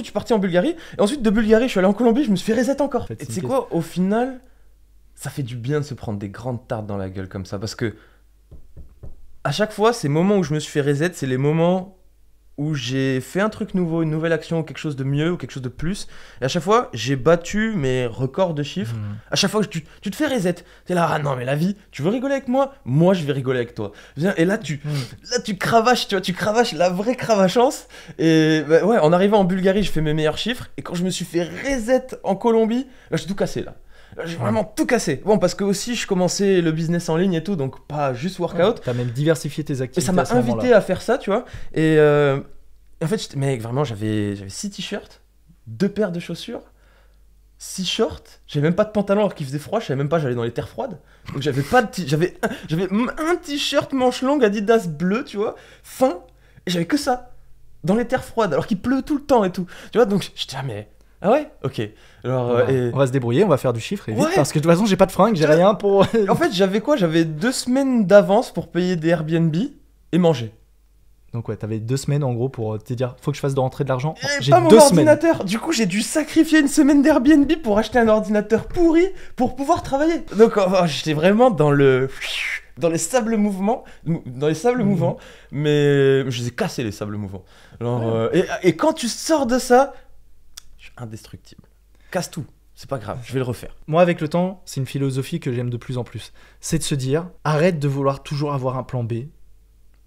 suis parti en Bulgarie. Et ensuite de Bulgarie je suis allé en Colombie, je me suis fait reset encore. Et tu sais quoi, au final, ça fait du bien de se prendre des grandes tartes dans la gueule comme ça. Parce que à chaque fois, ces moments où je me suis fait reset, c'est les moments où j'ai fait un truc nouveau, une nouvelle action, ou quelque chose de mieux, ou quelque chose de plus. Et à chaque fois, j'ai battu mes records de chiffres. À chaque fois que tu te fais reset, t'es là, ah non, mais la vie, tu veux rigoler avec moi? Moi, je vais rigoler avec toi. Viens, et là, tu cravaches, tu vois, tu cravaches la vraie cravachance. Et ouais, en arrivant en Bulgarie, je fais mes meilleurs chiffres. Et quand je me suis fait reset en Colombie, là, j'ai tout cassé, là. J'ai vraiment tout cassé. Bon, parce que aussi, je commençais le business en ligne et tout, donc pas juste workout. T'as même diversifié tes activités. Et ça m'a invité à faire ça, tu vois. Et en fait, mec, vraiment, j'avais 6 t-shirts, 2 paires de chaussures, 6 shorts. J'avais même pas de pantalon alors qu'il faisait froid. Je savais même pas, j'allais dans les terres froides. Donc j'avais un t-shirt manche longue Adidas bleu, tu vois, fin. Et j'avais que ça dans les terres froides alors qu'il pleut tout le temps et tout. Tu vois, donc j'étais mais. Ah ouais? Ok. Alors, on va se débrouiller, on va faire du chiffre et vite, parce que de toute façon, j'ai pas de fringues, j'ai rien pour. En fait, j'avais 2 semaines d'avance pour payer des Airbnb et manger. Donc ouais, t'avais 2 semaines en gros pour te dire, faut que je fasse de rentrer de l'argent. J'ai pas mon ordinateur. Du coup, j'ai dû sacrifier une semaine d'Airbnb pour acheter un ordinateur pourri pour pouvoir travailler. Donc, j'étais vraiment dans les sables mouvants, mais je les ai cassés les sables mouvants. Alors, et quand tu sors de ça, je suis indestructible. Casse tout. C'est pas grave, je vais le refaire. Moi, avec le temps, c'est une philosophie que j'aime de plus en plus. C'est de se dire, arrête de vouloir toujours avoir un plan B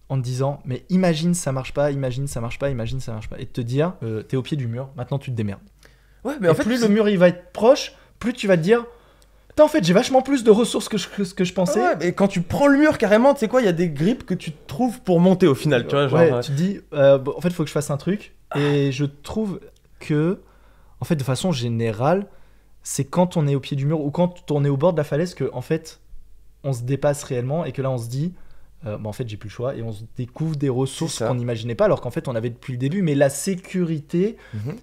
en te disant, mais imagine ça marche pas, imagine ça marche pas. Et de te dire, t'es au pied du mur, maintenant tu te démerdes. Ouais, mais en fait, plus le mur il va être proche, plus tu vas te dire, putain, en fait, j'ai vachement plus de ressources que ce que je pensais. Ouais, mais quand tu prends le mur carrément, tu sais quoi, il y a des grippes que tu trouves pour monter au final, tu vois. Genre, tu te dis, en fait, il faut que je fasse un truc. Et je trouve que, en fait, de façon générale, c'est quand on est au pied du mur ou quand on est au bord de la falaise que, en fait, on se dépasse réellement et que là, on se dit, en fait, j'ai plus le choix et on se découvre des ressources qu'on n'imaginait pas alors qu'en fait, on avait depuis le début. Mais la sécurité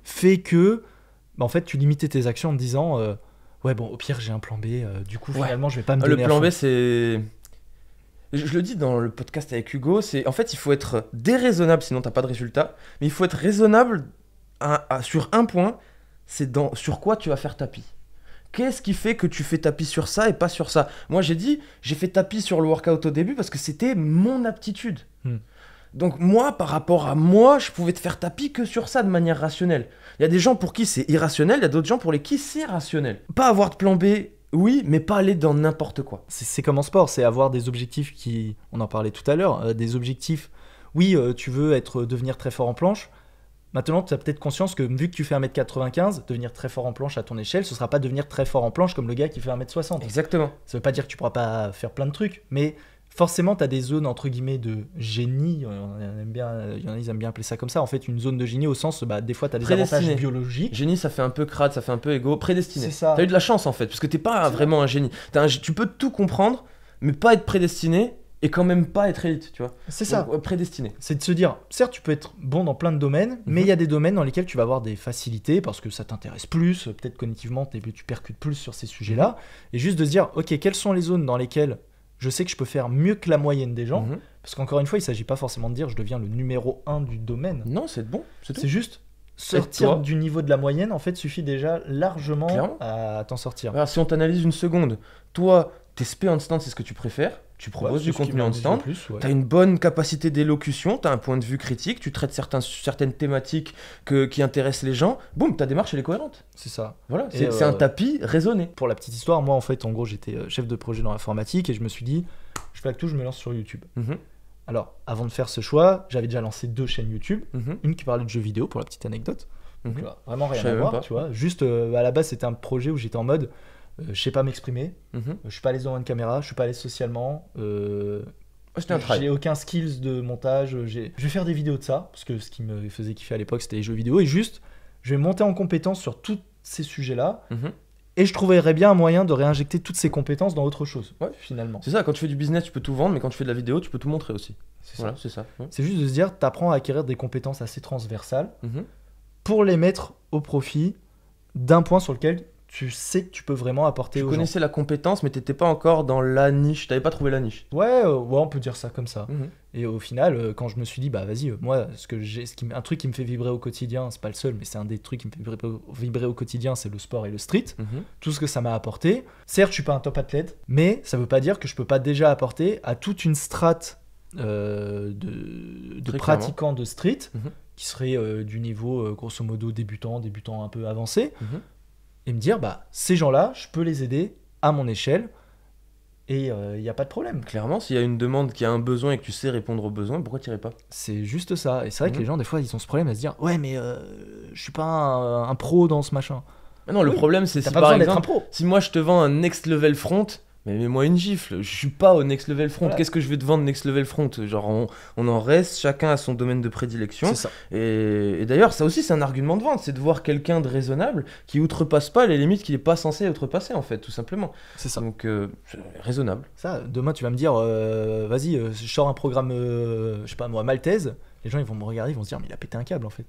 fait que, en fait, tu limitais tes actions en te disant, ouais, bon, au pire, j'ai un plan B. Du coup, finalement, je vais pas me donner le plan B, c'est... Je le dis dans le podcast avec Hugo, c'est en fait, il faut être déraisonnable, sinon t'as pas de résultat. Mais il faut être raisonnable sur un point, c'est sur quoi tu vas faire tapis. Qu'est-ce qui fait que tu fais tapis sur ça et pas sur ça? Moi, j'ai fait tapis sur le workout au début parce que c'était mon aptitude. Donc moi, par rapport à moi, je pouvais te faire tapis que sur ça de manière rationnelle. Il y a des gens pour qui c'est irrationnel, il y a d'autres gens pour qui c'est rationnel. Pas avoir de plan B, oui, mais pas aller dans n'importe quoi. C'est comme en sport, c'est avoir des objectifs qui... On en parlait tout à l'heure, des objectifs... Oui, tu veux devenir très fort en planche. Maintenant, tu as peut-être conscience que vu que tu fais 1m95, devenir très fort en planche à ton échelle, ce sera pas devenir très fort en planche comme le gars qui fait 1m60. Exactement. Ça veut pas dire que tu pourras pas faire plein de trucs, mais forcément, tu as des zones entre guillemets de génie. Il y en a, ils aiment bien appeler ça comme ça. En fait, une zone de génie au sens, des fois, tu as des avantages biologiques. Génie, ça fait un peu crade, ça fait un peu égo. Prédestiné. C'est ça. Tu as eu de la chance en fait, parce que t'es pas vraiment un génie. Tu peux tout comprendre, mais pas être prédestiné. Et quand même pas être élite, tu vois. C'est ça. Donc, prédestiné. C'est de se dire, certes, tu peux être bon dans plein de domaines, mais il y a des domaines dans lesquels tu vas avoir des facilités parce que ça t'intéresse plus, peut-être cognitivement, tu percutes plus sur ces sujets-là. Et juste de se dire, ok, quelles sont les zones dans lesquelles je sais que je peux faire mieux que la moyenne des gens. Mhm. Parce qu'encore une fois, il ne s'agit pas forcément de dire je deviens le numéro 1 du domaine. Non, c'est bon, c'est tout. C'est juste sortir toi du niveau de la moyenne, en fait, suffit déjà largement Clairement. à t'en sortir. Alors, si on t'analyse une seconde, toi, tes spé handstand, c'est ce que tu préfères, tu proposes Ouais, du c'est ce qui contenu m'amuse handstand, le plus, ouais. tu as une bonne capacité d'élocution, tu as un point de vue critique, tu traites certaines thématiques qui intéressent les gens, boum, ta démarche, elle est cohérente. C'est ça. Voilà, Et, c'est un tapis raisonné. Pour la petite histoire, moi, en fait, en gros, j'étais chef de projet dans l'informatique et je me suis dit, je fais tout, je me lance sur YouTube. Mhm, Alors, avant de faire ce choix, j'avais déjà lancé 2 chaînes YouTube. mhm, Une qui parlait de jeux vidéo, pour la petite anecdote. mhm. Tu vois, vraiment Je rien à savais même voir, pas. tu vois. Juste, à la base, c'était un projet où j'étais en mode, je sais pas m'exprimer, Mhm. je suis pas à l'aise devant une caméra, je suis pas à l'aise socialement, C'était un try. j'ai aucun skills de montage, je vais faire des vidéos de ça, parce que ce qui me faisait kiffer à l'époque, c'était les jeux vidéo, et juste, je vais monter en compétence sur tous ces sujets-là, Mhm. et je trouverais bien un moyen de réinjecter toutes ces compétences dans autre chose, Ouais. finalement. C'est ça, quand tu fais du business, tu peux tout vendre, mais quand tu fais de la vidéo, tu peux tout montrer aussi. C'est ça. Voilà, c'est ça. Ouais. C'est juste de se dire, t'apprends à acquérir des compétences assez transversales, Mhm. pour les mettre au profit d'un point sur lequel tu sais que tu peux vraiment apporter Tu aux gens. connaissais la compétence, mais t'étais pas encore dans la niche, t'avais pas trouvé la niche. Ouais, on peut dire ça comme ça. Mhm. Et au final, quand je me suis dit, bah vas-y, moi, un truc qui me fait vibrer au quotidien, c'est pas le seul, mais c'est un des trucs qui me fait vibrer au quotidien, c'est le sport et le street. Mhm. Tout ce que ça m'a apporté. Certes, je suis pas un top athlète, mais ça veut pas dire que je peux pas déjà apporter à toute une strate de Très pratiquants de street, Mhm. qui serait du niveau grosso modo débutant un peu avancé, Mhm. et me dire, bah ces gens-là, je peux les aider à mon échelle, et il n'y a pas de problème. Clairement, s'il y a une demande qui a un besoin et que tu sais répondre aux besoins, pourquoi t'irais pas? C'est juste ça. Et c'est vrai que Mhm. les gens, des fois, ils ont ce problème à se dire, ouais, mais je suis pas un pro dans ce machin. Ah non, le Oui, problème c'est T'as si pas par besoin d'être un exemple, pro. si moi je te vends un next level front, mais mets-moi une gifle, je suis pas au next level front, Voilà. qu'est-ce que je vais te vendre next level front? Genre on en reste, chacun a son domaine de prédilection. C'est ça. Et d'ailleurs, ça aussi, c'est un argument de vente, c'est de voir quelqu'un de raisonnable qui outrepasse pas les limites qu'il est pas censé outrepasser, en fait, tout simplement. C'est ça. Donc, raisonnable. Ça, demain, tu vas me dire, vas-y, je sors un programme, je sais pas moi, maltaise. Les gens, ils vont me regarder, ils vont se dire, mais il a pété un câble, en fait.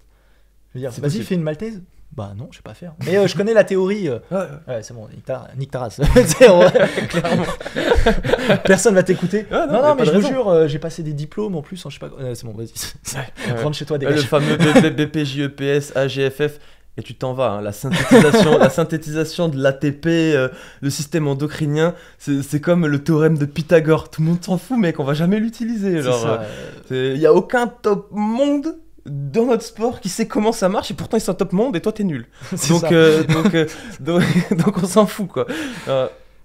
Je veux dire, C'est vas-y, possible. fais une maltaise. Bah non, je sais pas faire. Mais je connais la théorie. Ouais, c'est bon, nique ta race. C'est vrai. Clairement. Personne va t'écouter. Ah, non, y non, a mais pas je de vous raison. jure, j'ai passé des diplômes en plus. Je sais pas. C'est bon, vas-y. Ouais. Rentre chez toi, Le dégage. fameux BPJEPS, AGFF, et tu t'en vas, hein, la synthétisation de l'ATP, le système endocrinien, c'est comme le théorème de Pythagore, tout le monde s'en fout, mec, on va jamais l'utiliser. C'est Genre, ça, il y a aucun top monde dans notre sport qui sait comment ça marche, et pourtant ils sont top monde, et toi t'es nul. c'est Donc, ça. donc on s'en fout, quoi.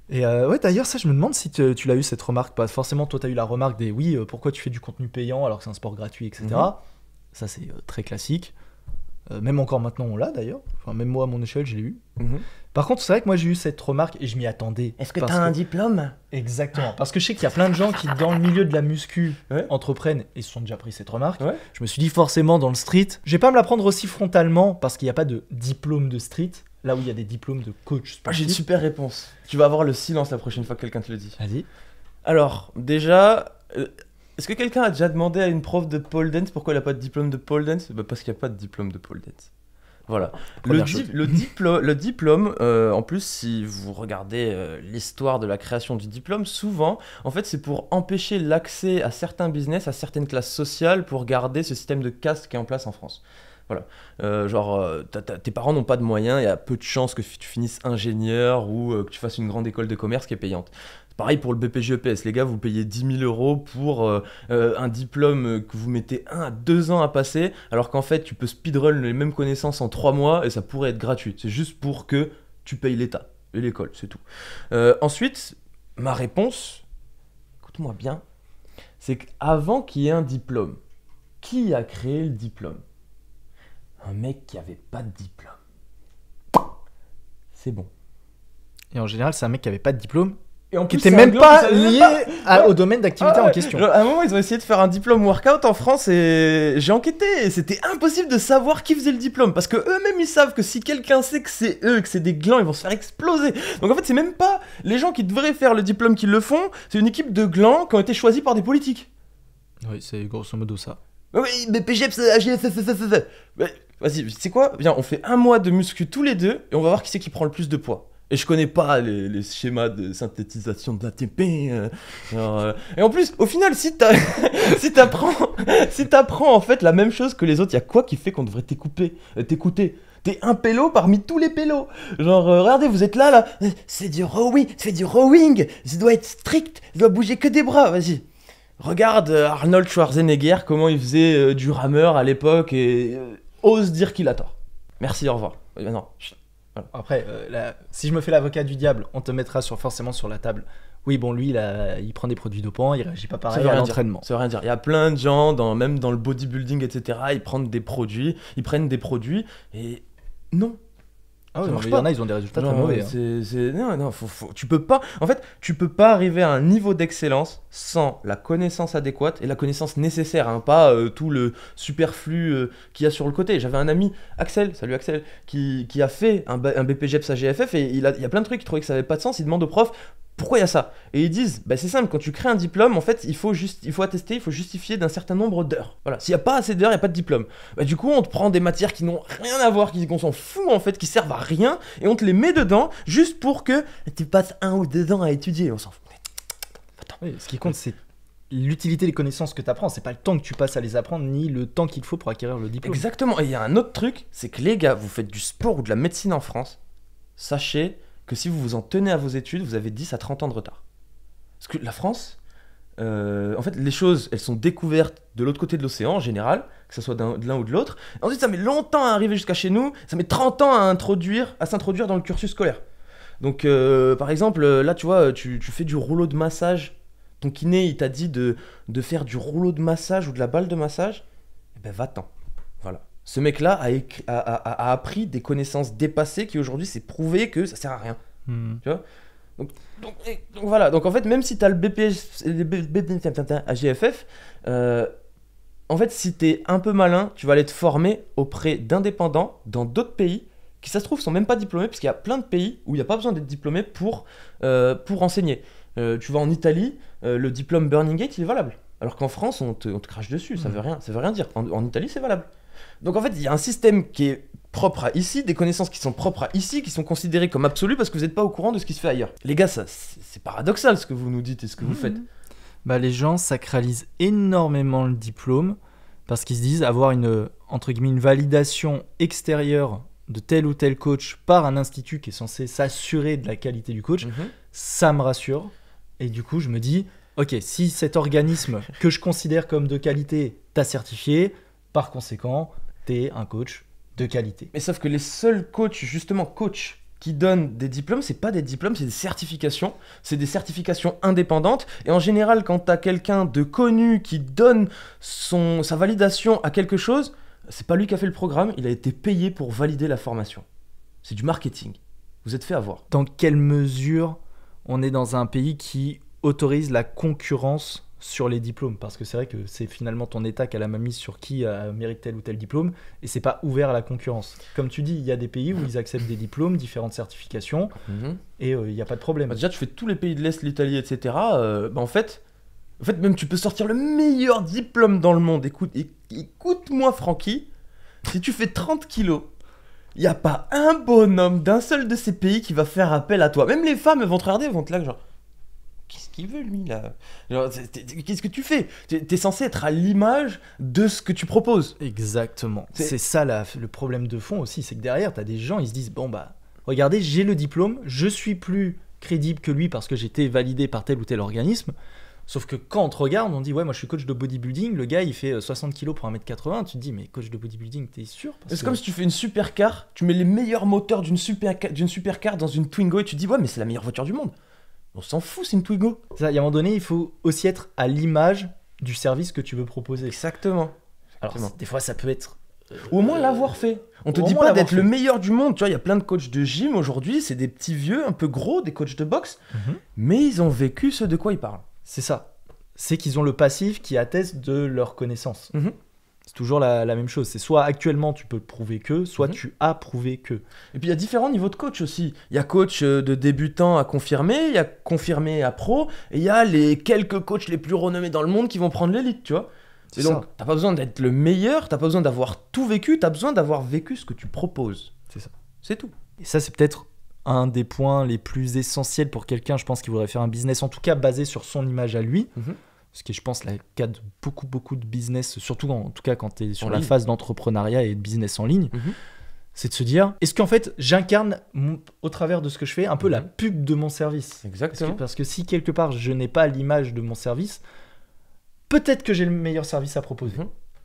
Et ouais, d'ailleurs, ça, je me demande si tu l'as eu cette remarque. Pas forcément, toi, tu as eu la remarque des oui, pourquoi tu fais du contenu payant alors que c'est un sport gratuit, etc. Mhm. Ça, c'est très classique. Même encore maintenant, on l'a d'ailleurs. Enfin, même moi, à mon échelle, je l'ai eu. Mhm. Par contre, c'est vrai que moi, j'ai eu cette remarque et je m'y attendais. Est-ce que parce t'as un diplôme? Exactement. Parce que je sais qu'il y a plein de gens qui, dans le milieu de la muscu, Ouais. entreprennent et se sont déjà pris cette remarque. Ouais. Je me suis dit, forcément, dans le street, je vais pas me la prendre aussi frontalement parce qu'il n'y a pas de diplôme de street. Là où il y a des diplômes de coach Ah, j'ai une sportif. super réponse. Tu vas avoir le silence la prochaine fois que quelqu'un te le dit. Vas-y. Alors, déjà, est-ce que quelqu'un a déjà demandé à une prof de pole dance pourquoi elle n'a pas de diplôme de pole dance? Bah, parce qu'il n'y a pas de diplôme de pole dance. Voilà. Première chose. Le diplôme, en plus, si vous regardez l'histoire de la création du diplôme, souvent, en fait, c'est pour empêcher l'accès à certains business, à certaines classes sociales, pour garder ce système de caste qui est en place en France. Voilà. Tes parents n'ont pas de moyens, il y a peu de chances que tu finisses ingénieur ou que tu fasses une grande école de commerce qui est payante. Pareil pour le BPJEPS, les gars, vous payez 10 000 euros pour un diplôme que vous mettez 1 à 2 ans à passer, alors qu'en fait, tu peux speedrun les mêmes connaissances en 3 mois et ça pourrait être gratuit. C'est juste pour que tu payes l'État et l'école, c'est tout. Ensuite, ma réponse, écoute-moi bien, c'est qu'avant qu'il y ait un diplôme, qui a créé le diplôme? Un mec qui avait pas de diplôme. C'est bon. Et en général, c'est un mec qui avait pas de diplôme, Et en qui plus, était c'est un même diplôme pas qui savait lié même pas. au domaine d'activité Ah ouais. en question. Genre, à un moment, ils ont essayé de faire un diplôme workout en France et j'ai enquêté. Et c'était impossible de savoir qui faisait le diplôme parce que eux-mêmes ils savent que si quelqu'un sait que c'est eux, que c'est des glands, ils vont se faire exploser. Donc en fait, c'est même pas les gens qui devraient faire le diplôme qui le font, c'est une équipe de glands qui ont été choisis par des politiques. Oui, c'est grosso modo ça. Oui, mais PGF, vas-y, tu sais quoi? Viens, on fait un mois de muscu tous les deux et on va voir qui c'est qui prend le plus de poids. Et je connais pas les schémas de synthétisation de l'ATP. Et en plus, au final, si t'apprends en fait la même chose que les autres, y a quoi qui fait qu'on devrait t'écouter? T'es un pélo parmi tous les pélos. Genre, regardez, vous êtes là, c'est du rowing, tu fais du rowing, ça doit être strict, ça doit bouger que des bras, vas-y. Regarde Arnold Schwarzenegger, comment il faisait du rameur à l'époque et ose dire qu'il a tort. Merci, au revoir. Non. Voilà. Après, si je me fais l'avocat du diable, on te mettra forcément sur la table. Oui, bon, lui, il prend des produits dopants, il réagit pas pareil à l'entraînement. Ça veut rien dire. Il y a plein de gens, même dans le bodybuilding, etc., ils prennent des produits et non. Ah oui, il y en a, ils ont des résultats très mauvais. Non, tu peux pas. En fait, tu peux pas arriver à un niveau d'excellence sans la connaissance adéquate et la connaissance nécessaire, hein, pas tout le superflu qu'il y a sur le côté. J'avais un ami, Axel, salut Axel, qui a fait un BPGEPS à GFF et il y a plein de trucs, il trouvait que ça avait pas de sens. Il demande au prof pourquoi il y a ça. Et ils disent, c'est simple, quand tu crées un diplôme, en fait, il faut attester, il faut justifier d'un certain nombre d'heures. Voilà, s'il n'y a pas assez d'heures, il n'y a pas de diplôme. Du coup, on te prend des matières qui n'ont rien à voir, qu'on s'en fout en fait, qui servent à rien, et on te les met dedans juste pour que tu passes 1 ou 2 ans à étudier. On s'en fout. Attends. Oui, ce qui compte, c'est l'utilité des connaissances que tu apprends. C'est pas le temps que tu passes à les apprendre, ni le temps qu'il faut pour acquérir le diplôme. Exactement. Et il y a un autre truc, c'est que les gars, vous faites du sport ou de la médecine en France, sachez que si vous vous en tenez à vos études, vous avez 10 à 30 ans de retard. Parce que la France, en fait, les choses, elles sont découvertes de l'autre côté de l'océan en général, que ce soit de l'un ou de l'autre. Ensuite, ça met longtemps à arriver jusqu'à chez nous, ça met 30 ans à s'introduire dans le cursus scolaire. Donc, par exemple, là, tu vois, tu fais du rouleau de massage. Ton kiné, il t'a dit de faire du rouleau de massage ou de la balle de massage. Eh ben, va-t'en. Voilà. Ce mec-là a appris des connaissances dépassées qui aujourd'hui, c'est prouvé que ça sert à rien. Tu vois ? Donc voilà, donc en fait, même si tu as le à GFF, en fait, si tu es un peu malin, tu vas aller te former auprès d'indépendants dans d'autres pays qui, ça se trouve, sont même pas diplômés, parce qu'il y a plein de pays où il n'y a pas besoin d'être diplômé pour enseigner. Tu vas en Italie, le diplôme Burning Gate, il est valable. Alors qu'en France, on te crache dessus, ça veut rien dire. En Italie, c'est valable. Donc en fait, il y a un système qui est propre à ici, des connaissances qui sont propres à ici, qui sont considérées comme absolues parce que vous n'êtes pas au courant de ce qui se fait ailleurs. Les gars, c'est paradoxal ce que vous nous dites et ce que vous faites. Les gens sacralisent énormément le diplôme parce qu'ils se disent avoir entre guillemets, une validation extérieure de tel ou tel coach par un institut qui est censé s'assurer de la qualité du coach. Ça me rassure. Et du coup, je me dis, ok, si cet organisme que je considère comme de qualité t'a certifié, par conséquent, t'es un coach de qualité. Mais sauf que les seuls coachs qui donnent des diplômes, c'est pas des diplômes, c'est des certifications. C'est des certifications indépendantes. Et en général, quand t'as quelqu'un de connu qui donne sa validation à quelque chose, c'est pas lui qui a fait le programme, il a été payé pour valider la formation. C'est du marketing. Vous êtes fait avoir. Dans quelle mesure on est dans un pays qui autorise la concurrence sur les diplômes, parce que c'est vrai que c'est finalement ton état qui a la main mise sur qui mérite tel ou tel diplôme, et c'est pas ouvert à la concurrence. Comme tu dis, il y a des pays où ils acceptent des diplômes, différentes certifications, et il n'y a pas de problème. Déjà, tu fais tous les pays de l'Est, l'Italie, etc. En fait, même tu peux sortir le meilleur diplôme dans le monde. Écoute-moi, Francky, si tu fais 30 kilos, il n'y a pas un bonhomme d'un seul de ces pays qui va faire appel à toi. Même les femmes vont te regarder, vont te là, genre... Qu'est-ce qu'il veut, lui, là ? Genre, qu'est-ce que tu fais ? T'es censé être à l'image de ce que tu proposes. Exactement. C'est ça le problème de fond aussi, c'est que derrière, t'as des gens, ils se disent, regardez, j'ai le diplôme, je suis plus crédible que lui parce que j'ai été validé par tel ou tel organisme. Sauf que quand on te regarde, on dit, ouais, moi je suis coach de bodybuilding, le gars il fait 60 kilos pour 1m80, tu te dis, mais coach de bodybuilding, t'es sûr ? C'est comme si tu fais une supercar, tu mets les meilleurs moteurs d'une supercar dans une Twingo et tu te dis, ouais, mais c'est la meilleure voiture du monde. On s'en fout, c'est une Twingo. Il y a un moment donné, il faut aussi être à l'image du service que tu veux proposer. Exactement. Alors, des fois, ça peut être... Ou au moins l'avoir fait. On te dit pas d'être le meilleur du monde. Tu vois, il y a plein de coachs de gym aujourd'hui, c'est des petits vieux, un peu gros, des coachs de boxe, mais ils ont vécu ce de quoi ils parlent. C'est ça. C'est qu'ils ont le passif qui atteste de leur connaissance. C'est toujours la même chose. C'est soit actuellement tu peux prouver que, soit tu as prouvé que. Et puis il y a différents niveaux de coach aussi. Il y a coach de débutant à confirmé, il y a confirmé à pro, et il y a les quelques coachs les plus renommés dans le monde qui vont prendre l'élite, tu vois. Et donc, t'as pas besoin d'être le meilleur, t'as pas besoin d'avoir tout vécu, t'as besoin d'avoir vécu ce que tu proposes. C'est ça. C'est tout. Et ça, c'est peut-être un des points les plus essentiels pour quelqu'un, je pense, qui voudrait faire un business, en tout cas basé sur son image à lui. Ce qui est, je pense, le cas de beaucoup de business, surtout en tout cas quand tu es sur la phase d'entrepreneuriat et de business en ligne. C'est de se dire, est-ce qu'en fait, j'incarne, au travers de ce que je fais, un peu la pub de mon service. Exactement. Parce que si quelque part, je n'ai pas l'image de mon service, peut-être que j'ai le meilleur service à proposer.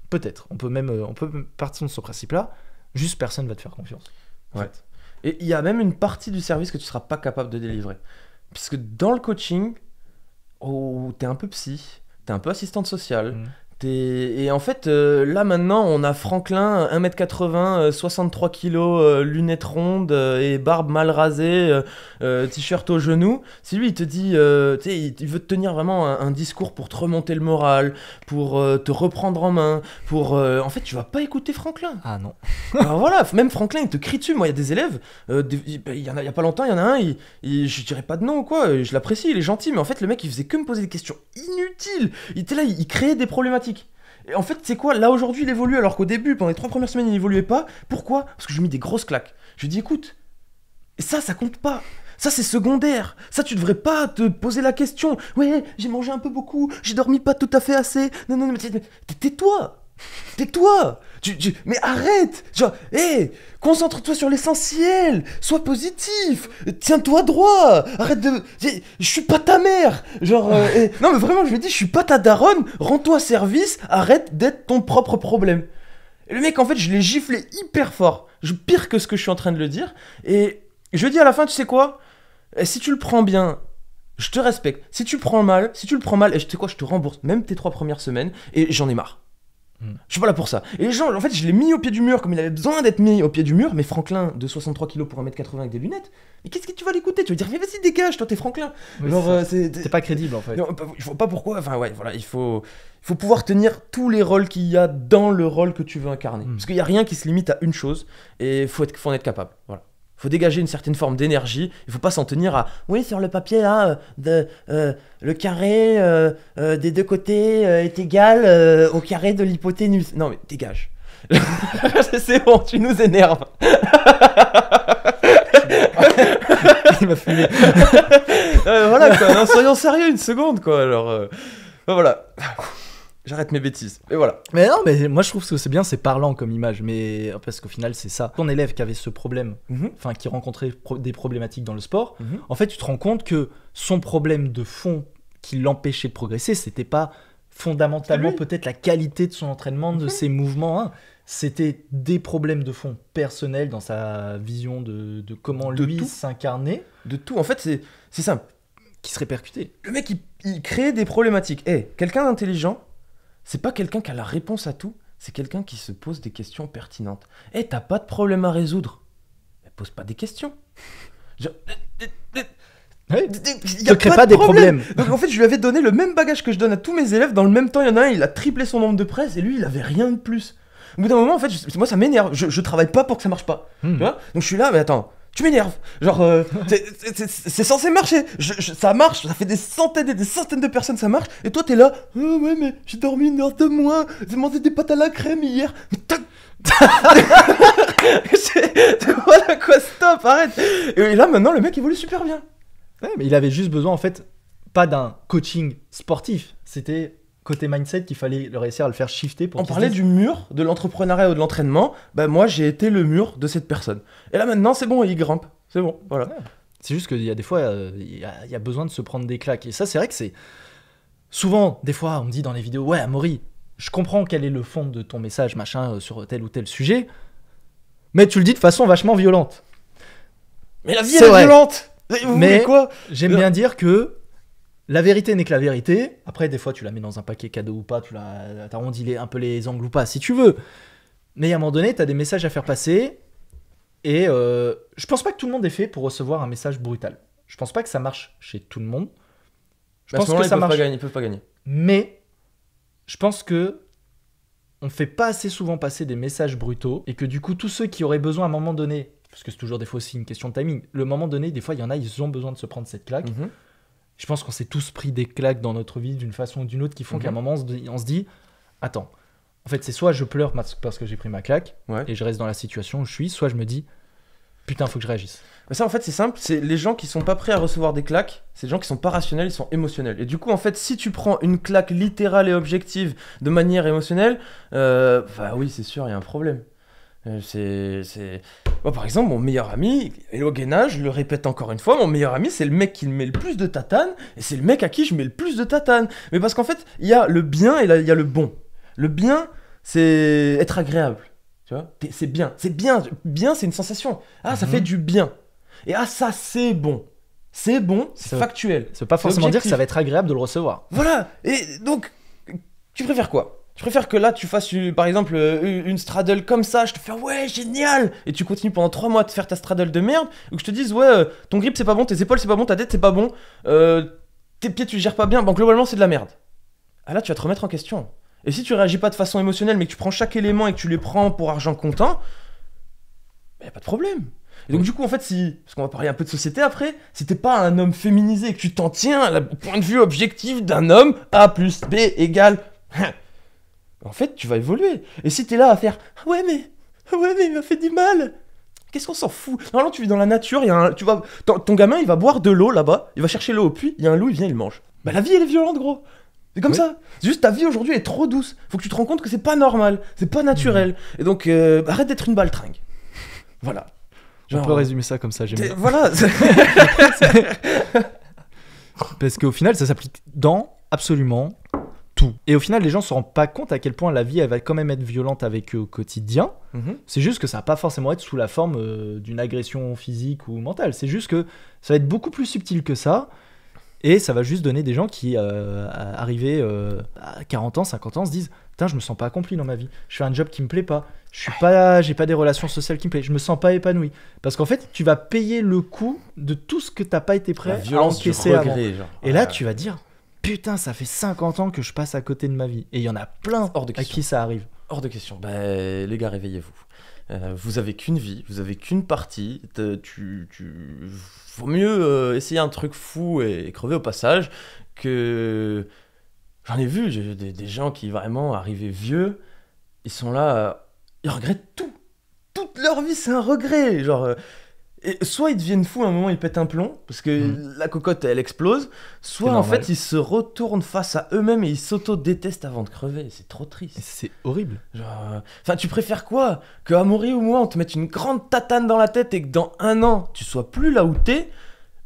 Peut-être. On peut même partir de ce principe-là. Juste, personne ne va te faire confiance. Ouais. Et il y a même une partie du service que tu ne seras pas capable de délivrer. Puisque dans le coaching, t'es un peu psy, t'es un peu assistante sociale. Et en fait, là maintenant, on a Franklin, 1m80, 63 kg, lunettes rondes et barbe mal rasée, t-shirt au genou. Si lui, il te dit, il veut te tenir vraiment un discours pour te remonter le moral, pour te reprendre en main, en fait, tu vas pas écouter Franklin. Ah non. Alors voilà, même Franklin, il te crie dessus. Moi, il y a des élèves, il y a pas longtemps, il y en a un, je dirais pas de nom ou quoi, je l'apprécie, il est gentil, mais en fait, le mec, il faisait que me poser des questions inutiles. Il était là, il créait des problématiques. Et en fait, c'est quoi? Là, aujourd'hui, il évolue, alors qu'au début, pendant les 3 premières semaines, il n'évoluait pas. Pourquoi? Parce que je lui ai mis des grosses claques. Je lui ai dit, écoute, et ça compte pas. Ça, c'est secondaire. Ça, tu devrais pas te poser la question. Ouais, j'ai mangé un peu beaucoup, j'ai dormi pas tout à fait assez. Non, mais tais-toi. Tais-toi. Mais arrête. Genre, concentre-toi sur l'essentiel. Sois positif. Tiens-toi droit. Arrête de... Je suis pas ta mère. Genre... Non, mais vraiment, je lui ai dit, je suis pas ta daronne. Rends-toi service. Arrête d'être ton propre problème. Et le mec, en fait, je l'ai giflé hyper fort. Pire que ce que je suis en train de le dire. Et je lui ai dit à la fin, tu sais quoi? Si tu le prends bien... Je te respecte. Si tu le prends mal, et tu sais quoi, je te rembourse même tes 3 premières semaines. Et j'en ai marre. Je suis pas là pour ça. Et les gens, en fait, je l'ai mis au pied du mur comme il avait besoin d'être mis au pied du mur. Mais Franklin, de 63 kg pour 1m80 avec des lunettes, mais qu'est-ce que tu vas l'écouter? Tu vas dire, mais vas-y, dégage, toi, t'es Franklin. Oui, genre, c'est pas crédible, en fait. Non, je vois pas pourquoi. Enfin, ouais, voilà, il faut pouvoir tenir tous les rôles qu'il y a dans le rôle que tu veux incarner. Parce qu'il y a rien qui se limite à une chose. Et faut en être capable. Voilà. Faut dégager une certaine forme d'énergie. Il faut pas s'en tenir à oui, sur le papier là, le carré des deux côtés est égal au carré de l'hypoténuse. Non mais dégage. C'est bon, tu nous énerves. Il m'a fumé. Voilà quoi, non, soyons sérieux une seconde quoi. Alors voilà. J'arrête mes bêtises. Et voilà. Mais non, mais moi je trouve que c'est bien, c'est parlant comme image, mais parce qu'au final c'est ça. Ton élève qui avait ce problème, enfin qui rencontrait des problématiques dans le sport, en fait tu te rends compte que son problème de fond qui l'empêchait de progresser, c'était pas fondamentalement peut-être la qualité de son entraînement, de ses mouvements, hein. C'était des problèmes de fond personnels dans sa vision de comment lui s'incarner. De tout, en fait c'est simple. Qui se répercutait. Le mec il crée des problématiques. Quelqu'un d'intelligent, c'est pas quelqu'un qui a la réponse à tout, c'est quelqu'un qui se pose des questions pertinentes. T'as pas de problème à résoudre, mais pose pas des questions. Genre, ne crée pas des problèmes. Donc en fait, je lui avais donné le même bagage que je donne à tous mes élèves. Dans le même temps, il y en a un, il a triplé son nombre de presses et lui, il avait rien de plus. Au bout d'un moment, en fait, moi, ça m'énerve. Je travaille pas pour que ça marche pas. Tu vois? Donc je suis là, mais attends. Tu m'énerves, genre c'est censé marcher, ça marche, ça fait des centaines et des centaines de personnes, ça marche, et toi t'es là, ouais mais j'ai dormi 1 heure de moins, j'ai mangé des pâtes à la crème hier, voilà quoi, stop, arrête. Et là maintenant le mec évolue super bien. Ouais, mais il avait juste besoin en fait, pas d'un coaching sportif, c'était côté mindset qu'il fallait réussir à le faire shifter pour. On parlait du mur, de l'entrepreneuriat ou de l'entraînement. Moi j'ai été le mur de cette personne. Et là maintenant c'est bon, il grimpe. C'est bon, voilà. Ouais. C'est juste qu'il y a des fois, il y a besoin de se prendre des claques. Et ça, c'est vrai que c'est. Souvent, des fois, on me dit dans les vidéos, ouais, Amaury, je comprends quel est le fond de ton message, machin, sur tel ou tel sujet. Mais tu le dis de façon vachement violente. Mais la vie est violente. Mais quoi? J'aime bien dire que. La vérité n'est que la vérité. Après, des fois, tu la mets dans un paquet cadeau ou pas, tu arrondis un peu les angles ou pas, si tu veux. Mais à un moment donné, tu as des messages à faire passer. Et je pense pas que tout le monde est fait pour recevoir un message brutal. Je pense pas que ça marche chez tout le monde. Je pense que ça marche. Ils peuvent pas gagner. Mais je pense que on fait pas assez souvent passer des messages brutaux. Et que du coup, tous ceux qui auraient besoin à un moment donné, parce que c'est toujours des fois aussi une question de timing, le moment donné, des fois, il y en a, ils ont besoin de se prendre cette claque. Je pense qu'on s'est tous pris des claques dans notre vie d'une façon ou d'une autre qui font qu'à un moment, on se dit attends, en fait, c'est soit je pleure parce que j'ai pris ma claque et je reste dans la situation où je suis, soit je me dis putain, faut que je réagisse. Mais ça, en fait, c'est simple. C'est les gens qui sont pas prêts à recevoir des claques. C'est les gens qui sont pas rationnels, ils sont émotionnels. Et du coup, en fait, si tu prends une claque littérale et objective de manière émotionnelle, bah oui, c'est sûr, il y a un problème. Moi, par exemple, mon meilleur ami, Hello Guéna, je le répète encore une fois, mon meilleur ami, c'est le mec qui me met le plus de tatane, et c'est le mec à qui je mets le plus de tatane. Mais parce qu'en fait, il y a le bien et il y a le bon. Le bien, c'est être agréable. Tu vois, c'est bien. C'est bien. Bien, c'est une sensation. Ah, ça fait du bien. Et ah, ça, c'est bon. C'est bon, c'est factuel. Ça veut pas forcément dire que ça va être agréable de le recevoir. Voilà. Et donc, tu préfères quoi ? Je préfère que là, tu fasses, par exemple, une straddle comme ça, je te fais « Ouais, génial !» Et tu continues pendant 3 mois à te faire ta straddle de merde, ou que je te dise « Ouais, ton grip, c'est pas bon, tes épaules, c'est pas bon, ta tête, c'est pas bon, tes pieds, tu les gères pas bien, bon, globalement, c'est de la merde. » Ah là, tu vas te remettre en question. Et si tu réagis pas de façon émotionnelle, mais que tu prends chaque élément et que tu les prends pour argent comptant, bah, y a pas de problème. Et donc du coup, en fait, parce qu'on va parler un peu de société après, si t'es pas un homme féminisé et que tu t'en tiens au point de vue objectif d'un homme, A plus B égale... En fait, tu vas évoluer. Et si t'es là à faire « Ouais, mais il m'a fait du mal !» Qu'est-ce qu'on s'en fout ? Normalement, tu vis dans la nature, ton gamin, il va boire de l'eau là-bas, il va chercher l'eau au puits, il y a un loup, il vient, il le mange. Bah la vie, elle est violente, gros. C'est comme ça. C'est juste ta vie aujourd'hui est trop douce. Faut que tu te rends compte que c'est pas normal, c'est pas naturel. Et donc, arrête d'être une baltringue. Voilà. On peut résumer ça comme ça, j'aime bien. Voilà. Parce qu'au final, ça s'applique dans absolument tout. Et au final, les gens se rendent pas compte à quel point la vie, elle va quand même être violente avec eux au quotidien. C'est juste que ça va pas forcément être sous la forme d'une agression physique ou mentale. C'est juste que ça va être beaucoup plus subtil que ça. Et ça va juste donner des gens qui, arrivés à 40 ans, 50 ans, se disent « Putain, je me sens pas accompli dans ma vie. Je fais un job qui me plaît pas. J'ai pas des relations sociales qui me plaisent. Je me sens pas épanoui. » Parce qu'en fait, tu vas payer le coût de tout ce que t'as pas été prêt à encaisser avant. Et là, tu vas dire « Putain, ça fait 50 ans que je passe à côté de ma vie. » Et il y en a plein à qui ça arrive. Hors de question. Bah, les gars, réveillez-vous. Vous avez qu'une vie, vous avez qu'une partie. Vaut mieux essayer un truc fou et crever au passage que... J'en ai vu des gens qui vraiment arrivaient vieux, ils sont là, ils regrettent tout. Toute leur vie, c'est un regret. Genre, et soit ils deviennent fous à un moment, ils pètent un plomb, parce que la cocotte, elle explose, soit en fait, ils se retournent face à eux-mêmes et ils s'auto-détestent avant de crever. C'est trop triste. C'est horrible. Genre, tu préfères quoi ? Que Amaury ou moi, on te mette une grande tatane dans la tête et que dans 1 an, tu sois plus là où t'es,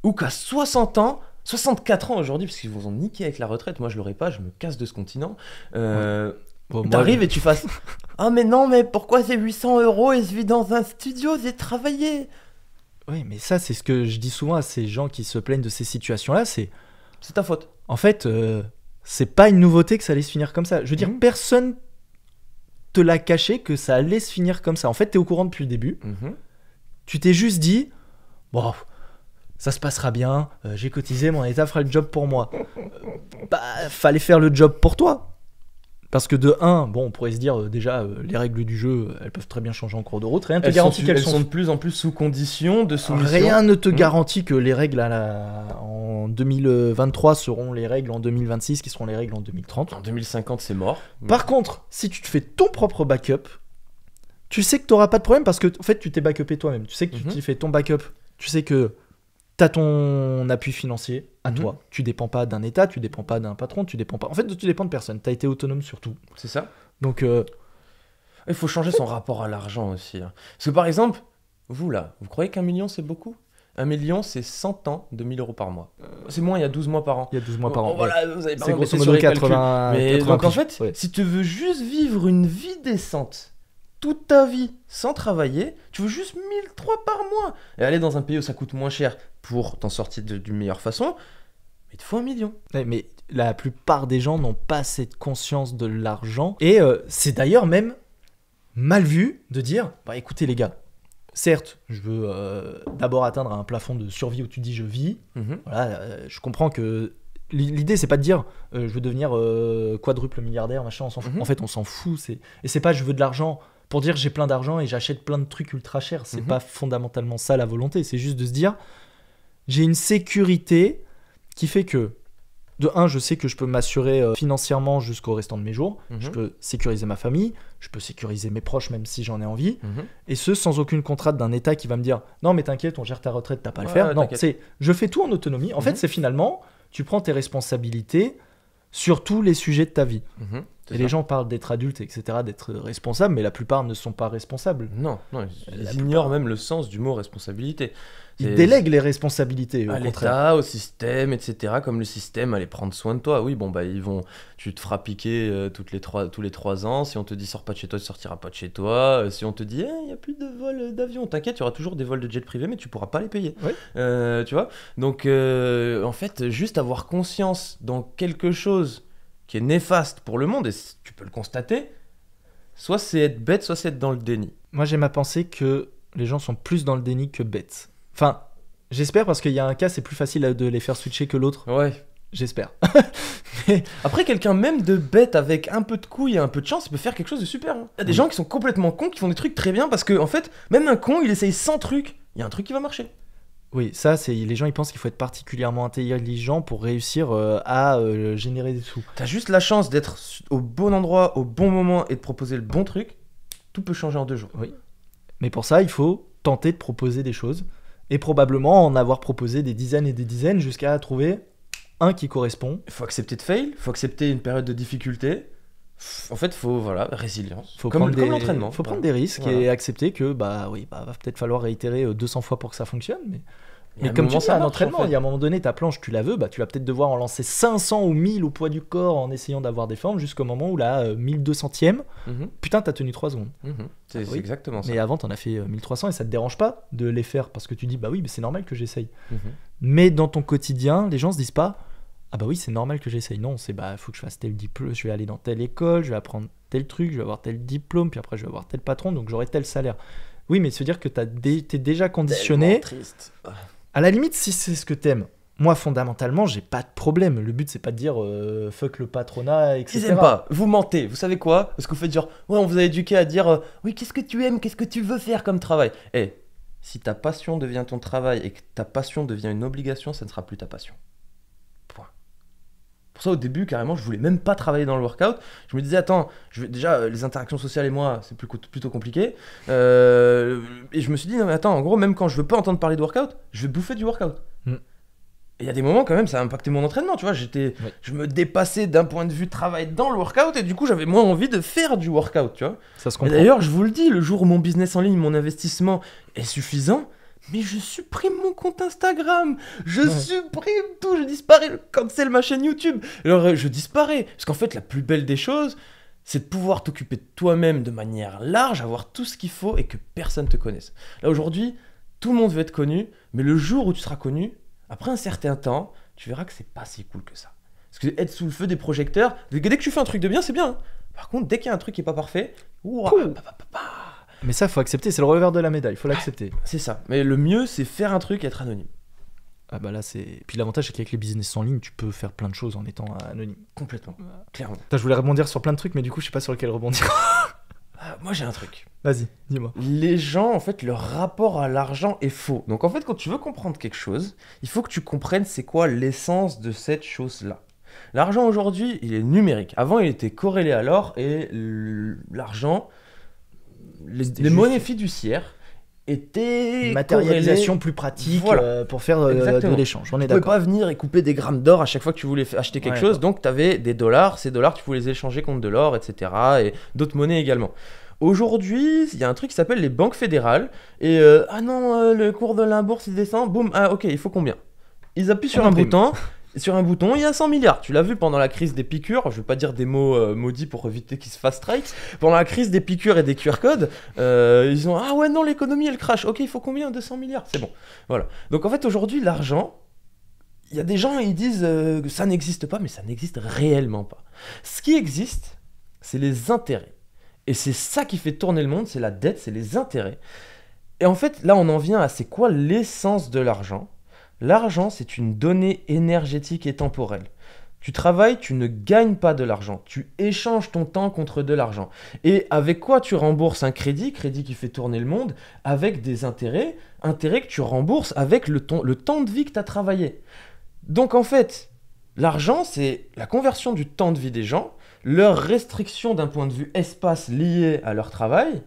ou qu'à 60 ans, 64 ans aujourd'hui, parce qu'ils vous ont niqué avec la retraite, moi je l'aurais pas, je me casse de ce continent, t'arrives et tu fasses « Ah mais non, mais pourquoi c'est 800 € et je vis dans un studio, j'ai travaillé !» Oui, mais ça, c'est ce que je dis souvent à ces gens qui se plaignent de ces situations-là, c'est ta faute. En fait, c'est pas une nouveauté que ça allait se finir comme ça. Je veux dire, personne te l'a caché que ça allait se finir comme ça. En fait, t'es au courant depuis le début. Tu t'es juste dit, bon, ça se passera bien, j'ai cotisé, mon état fera le job pour moi. Fallait faire le job pour toi. Parce que de 1, bon, on pourrait se dire déjà, les règles du jeu, elles peuvent très bien changer en cours de route. Rien ne te garantit qu'elles sont de plus en plus sous condition de soumission. Rien ne te garantit que les règles en 2023 seront les règles en 2026, qui seront les règles en 2030. En 2050, c'est mort. Par contre, si tu te fais ton propre backup, tu sais que tu n'auras pas de problème parce que en fait, tu t'es backupé toi-même. Tu sais que tu t'es fait ton backup. Tu sais que tu as ton appui financier à toi. Tu dépends pas d'un état, tu dépends pas d'un patron, tu dépends pas. En fait, tu dépends de personne. Tu as été autonome sur tout. C'est ça. Donc, il faut changer son rapport à l'argent aussi. Parce que par exemple, vous là, vous croyez qu'1 million c'est beaucoup ? 1 million, c'est 100 ans de 1 000 € par mois. C'est moins, il y a 12 mois par an. Il y a 12 mois par an. Voilà, vous avez pas c'est grosso modo 80. Mais 80 donc en fait, si tu veux juste vivre une vie décente toute ta vie sans travailler, tu veux juste 1 300 par mois et aller dans un pays où ça coûte moins cher pour t'en sortir d'une meilleure façon, mais il te faut 1 million. Mais la plupart des gens n'ont pas cette conscience de l'argent et c'est d'ailleurs même mal vu de dire bah écoutez les gars, certes je veux d'abord atteindre un plafond de survie où tu dis je vis, voilà, je comprends que l'idée c'est pas de dire je veux devenir quadruple milliardaire machin, on s'en fout. En fait on s'en fout, et c'est pas je veux de l'argent pour dire j'ai plein d'argent et j'achète plein de trucs ultra chers, c'est pas fondamentalement ça la volonté, c'est juste de se dire j'ai une sécurité qui fait que De un, je sais que je peux m'assurer financièrement jusqu'au restant de mes jours. Mhm. Je peux sécuriser ma famille. Je peux sécuriser mes proches même si j'en ai envie. Mhm. Et ce, sans aucune contrainte d'un État qui va me dire « Non, mais t'inquiète, on gère ta retraite, t'as pas à le Ouais, faire. » Non, t'inquiète. c'est je fais tout en autonomie. En fait, c'est finalement, tu prends tes responsabilités sur tous les sujets de ta vie. Mhm. C'est Et ça. les gens parlent d'être adulte, etc., d'être responsable, mais la plupart ne sont pas responsables. Non, La ils ignorent même le sens du mot responsabilité. Ils C'est- délèguent les responsabilités, au à contraire. l'État, au système, etc. Comme le système allait prendre soin de toi. Oui, bon, bah, tu te feras piquer tous les 3 ans. Si on te dit sors pas de chez toi, tu sortiras pas de chez toi. Si on te dit, il n'y a plus de vol d'avion, t'inquiète, il y aura toujours des vols de jet privé, mais tu pourras pas les payer. Oui. Tu vois. Donc, en fait, juste avoir conscience dans quelque chose qui est néfaste pour le monde, et tu peux le constater, soit c'est être bête, soit c'est être dans le déni. Moi, j'aime à penser que les gens sont plus dans le déni que bêtes. Enfin, j'espère, parce qu'il y a un cas, c'est plus facile de les faire switcher que l'autre. Ouais. J'espère. Après, quelqu'un même de bête avec un peu de couilles et un peu de chance, il peut faire quelque chose de super. Il y a des gens qui sont complètement cons, qui font des trucs très bien, parce que en fait, même un con, il essaye 100 trucs, il y a un truc qui va marcher. Oui, ça, c'est les gens, ils pensent qu'il faut être particulièrement intelligent pour réussir à générer des sous. T'as juste la chance d'être au bon endroit, au bon moment et de proposer le bon truc, tout peut changer en 2 jours. Mais pour ça, il faut tenter de proposer des choses et probablement en avoir proposé des dizaines et des dizaines jusqu'à trouver un qui correspond. Il faut accepter de fail, il faut accepter une période de difficulté. En fait, faut, voilà, résilience. Faut comme prendre comme des, l'entraînement. faut prendre Voilà. des risques Voilà. et accepter que va peut-être falloir réitérer 200 fois pour que ça fonctionne. Il y a Mais un comme tu moment, dis, ça un marche, entraînement, en fait. il y a un moment donné, ta planche, tu la veux, tu vas peut-être devoir en lancer 500 ou 1000 au poids du corps en essayant d'avoir des formes jusqu'au moment où la 1200e, Mhm, putain, t'as tenu 3 secondes. mhm. C'est Ah oui. exactement ça. Mais avant, t'en as fait 1300 et ça te dérange pas de les faire parce que tu dis, bah oui, mais c'est normal que j'essaye. Mhm. Mais dans ton quotidien, les gens se disent pas, ah bah oui, c'est normal que j'essaye. Non, c'est bah, faut que je fasse tel diplôme, je vais aller dans telle école, je vais apprendre tel truc, je vais avoir tel diplôme, puis après je vais avoir tel patron, donc j'aurai tel salaire. Oui, mais se dire que t'es déjà conditionné. Tellement triste. À la limite, si c'est ce que t'aimes, moi fondamentalement, j'ai pas de problème. Le but, c'est pas de dire fuck le patronat, etc. Ils aiment pas, vous mentez, vous savez quoi? Parce que vous faites genre, ouais, on vous a éduqué à dire, oui, qu'est-ce que tu aimes, qu'est-ce que tu veux faire comme travail? Eh, si ta passion devient ton travail et que ta passion devient une obligation, ça ne sera plus ta passion. Point. Pour ça, au début, carrément, je voulais même pas travailler dans le workout. Je me disais, attends, déjà, les interactions sociales et moi, c'est plutôt compliqué. Et je me suis dit, non mais attends, en gros, même quand je veux pas entendre parler de workout, je vais bouffer du workout. Mm. Et il y a des moments quand même, ça a impacté mon entraînement, tu vois. Je me dépassais d'un point de vue travail dans le workout et du coup, j'avais moins envie de faire du workout, tu vois. Ça se Et comprend. d'ailleurs, je vous le dis, le jour où mon business en ligne, mon investissement est suffisant, mais je supprime mon compte Instagram, je supprime tout, je disparais, cancel ma chaîne YouTube. Alors, je disparais. Parce qu'en fait, la plus belle des choses, c'est de pouvoir t'occuper de toi-même de manière large, avoir tout ce qu'il faut et que personne te connaisse. Là, aujourd'hui, tout le monde veut être connu, mais le jour où tu seras connu, après un certain temps, tu verras que c'est pas si cool que ça. Parce que être sous le feu des projecteurs, dès que tu fais un truc de bien, c'est bien. Hein. Par contre, dès qu'il y a un truc qui est pas parfait, ouah, Cool. Mais ça, faut accepter, c'est le revers de la médaille, faut l'accepter. c'est ça. Mais le mieux, c'est faire un truc et être anonyme. Ah bah là, c'est. Puis l'avantage, c'est qu'avec les business en ligne, tu peux faire plein de choses en étant anonyme. Complètement. Clairement. Putain, je voulais rebondir sur plein de trucs, mais du coup, je sais pas sur lequel rebondir. Moi, j'ai un truc. Vas-y, dis-moi. Les gens, en fait, leur rapport à l'argent est faux. Donc, en fait, quand tu veux comprendre quelque chose, il faut que tu comprennes c'est quoi l'essence de cette chose-là. L'argent, aujourd'hui, il est numérique. Avant, il était corrélé à l'or et l'argent, les juste monnaies fiduciaires étaient Une matérialisation corrélées. plus pratique Voilà. pour faire de Exactement. l'échange. On est Tu pouvais d'accord. pas venir et couper des grammes d'or à chaque fois que tu voulais acheter quelque Ouais, chose, donc tu avais des dollars, ces dollars tu pouvais les échanger contre de l'or, etc. et d'autres monnaies également. Aujourd'hui, il y a un truc qui s'appelle les banques fédérales, et ah non, le cours de la bourse il descend, boum, ah ok, il faut combien? Ils appuient sur On un imprime. bouton, sur un bouton, il y a 100 milliards. Tu l'as vu pendant la crise des piqûres, je vais pas dire des mots maudits pour éviter qu'ils se fassent strike. Pendant la crise des piqûres et des QR codes, ils ont ah ouais non l'économie elle crache. Ok il faut combien? 200 milliards, c'est bon. Voilà. Donc en fait aujourd'hui l'argent, il y a des gens ils disent que ça n'existe pas, mais ça n'existe réellement pas. Ce qui existe, c'est les intérêts. Et c'est ça qui fait tourner le monde, c'est la dette, c'est les intérêts. Et en fait là on en vient à c'est quoi l'essence de l'argent? L'argent, c'est une donnée énergétique et temporelle. Tu travailles, tu ne gagnes pas de l'argent. Tu échanges ton temps contre de l'argent. Et avec quoi tu rembourses un crédit? Crédit qui fait tourner le monde, avec des intérêts. Intérêts que tu rembourses avec le temps de vie que tu as travaillé. Donc en fait, L'argent, c'est la conversion du temps de vie des gens, leur restriction d'un point de vue espace lié à leur travail,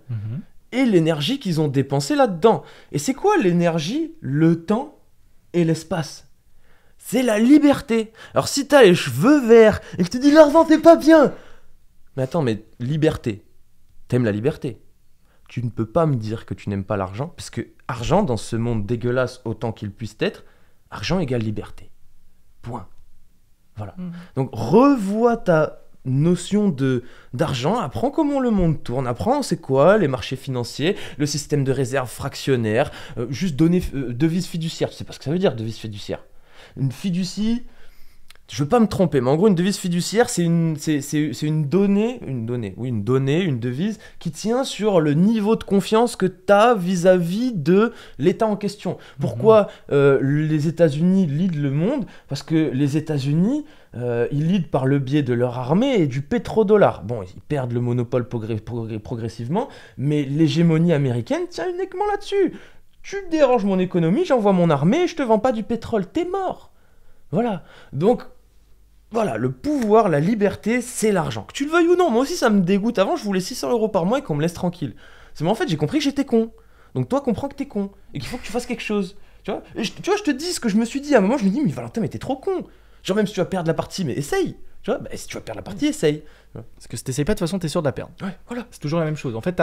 et l'énergie qu'ils ont dépensée là-dedans. Et c'est quoi l'énergie, le temps et l'espace? C'est la liberté. Alors si t'as les cheveux verts et que tu dis l'argent t'es pas bien, mais attends, mais liberté, t'aimes la liberté. Tu ne peux pas me dire que tu n'aimes pas l'argent, parce que argent, dans ce monde dégueulasse autant qu'il puisse être, argent égale liberté. Point. Voilà. Donc revois ta notion d'argent, apprends comment le monde tourne, apprends c'est quoi les marchés financiers, le système de réserve fractionnaire, juste donner devise fiduciaire. Tu sais pas ce que ça veut dire, devise fiduciaire. Une fiducie, je veux pas me tromper, mais en gros une devise fiduciaire c'est une donnée, une devise qui tient sur le niveau de confiance que tu as vis-à-vis de l'État en question. Pourquoi les États-Unis leadent le monde? Parce que les États-Unis, ils leadent par le biais de leur armée et du pétrodollar. Bon, ils perdent le monopole progressivement, mais l'hégémonie américaine tient uniquement là-dessus. Tu déranges mon économie, j'envoie mon armée et je te vends pas du pétrole, t'es mort. Voilà. Donc, voilà, le pouvoir, la liberté, c'est l'argent. Que tu le veuilles ou non, moi aussi ça me dégoûte. Avant, je voulais 600 € par mois et qu'on me laisse tranquille. Mais en fait, j'ai compris que j'étais con. Donc toi, comprends que t'es con. Et qu'il faut que tu fasses quelque chose. Tu vois, je te dis ce que je me suis dit. À un moment, je me dis, mais Valentin, mais t'es trop con. Genre, même si tu vas perdre la partie, mais essaye. Tu vois, si tu vas perdre la partie, essaye. Parce que si t'essayes pas, de toute façon, t'es sûr de la perdre. Ouais, voilà. C'est toujours la même chose. En fait,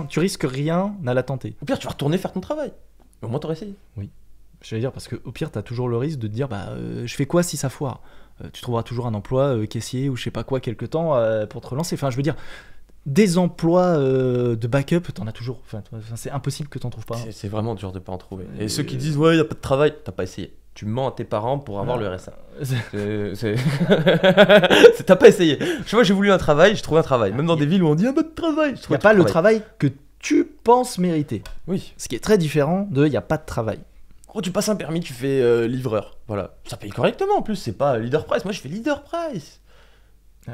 tu risques rien à la tenter. Au pire, tu vas retourner faire ton travail. Au moins, t'aurais essayé. Oui. Je vais dire, parce qu'au pire, t'as toujours le risque de te dire, je fais quoi si ça foire? Tu trouveras toujours un emploi caissier ou je sais pas quoi quelque temps pour te relancer. Enfin, je veux dire, des emplois de backup, t'en as toujours. Enfin, c'est impossible que t'en trouves pas. C'est vraiment dur de pas en trouver. Et ceux qui disent, ouais, y a pas de travail, t'as pas essayé. Tu mens à tes parents pour avoir le RSA. T'as pas essayé. Je vois, j'ai voulu un travail, j'ai trouvé un travail. Même dans des villes où on dit, pas de travail. Il n'y a pas le travail que tu penses mériter. Oui. Ce qui est très différent de il n'y a pas de travail. Oh, tu passes un permis, tu fais livreur. Voilà. Ça paye correctement en plus, c'est pas leader price. Moi, je fais leader price.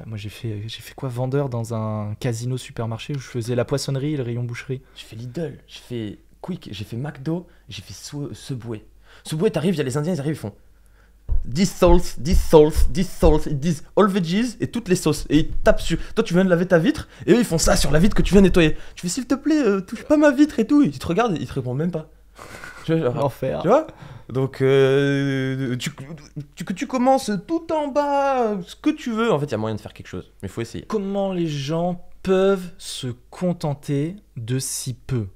Moi, j'ai fait quoi? Vendeur dans un casino supermarché où je faisais la poissonnerie et le rayon boucherie. J'ai fait Lidl, j'ai fait Quick, j'ai fait McDo, j'ai fait Subway. Subway, t'arrives, il y a les Indiens, ils arrivent, ils font this sauce, ils disent all veggies et toutes les sauces. Et ils tapent sur. Toi, tu viens de laver ta vitre et eux, ils font ça sur la vitre que tu viens de nettoyer. Tu fais s'il te plaît, touche pas ma vitre et tout. Ils te regardent, ils te répondent même pas. L'enfer. Tu vois? Donc, tu commences tout en bas, ce que tu veux. En fait, il y a moyen de faire quelque chose, mais il faut essayer. Comment les gens peuvent se contenter de si peu?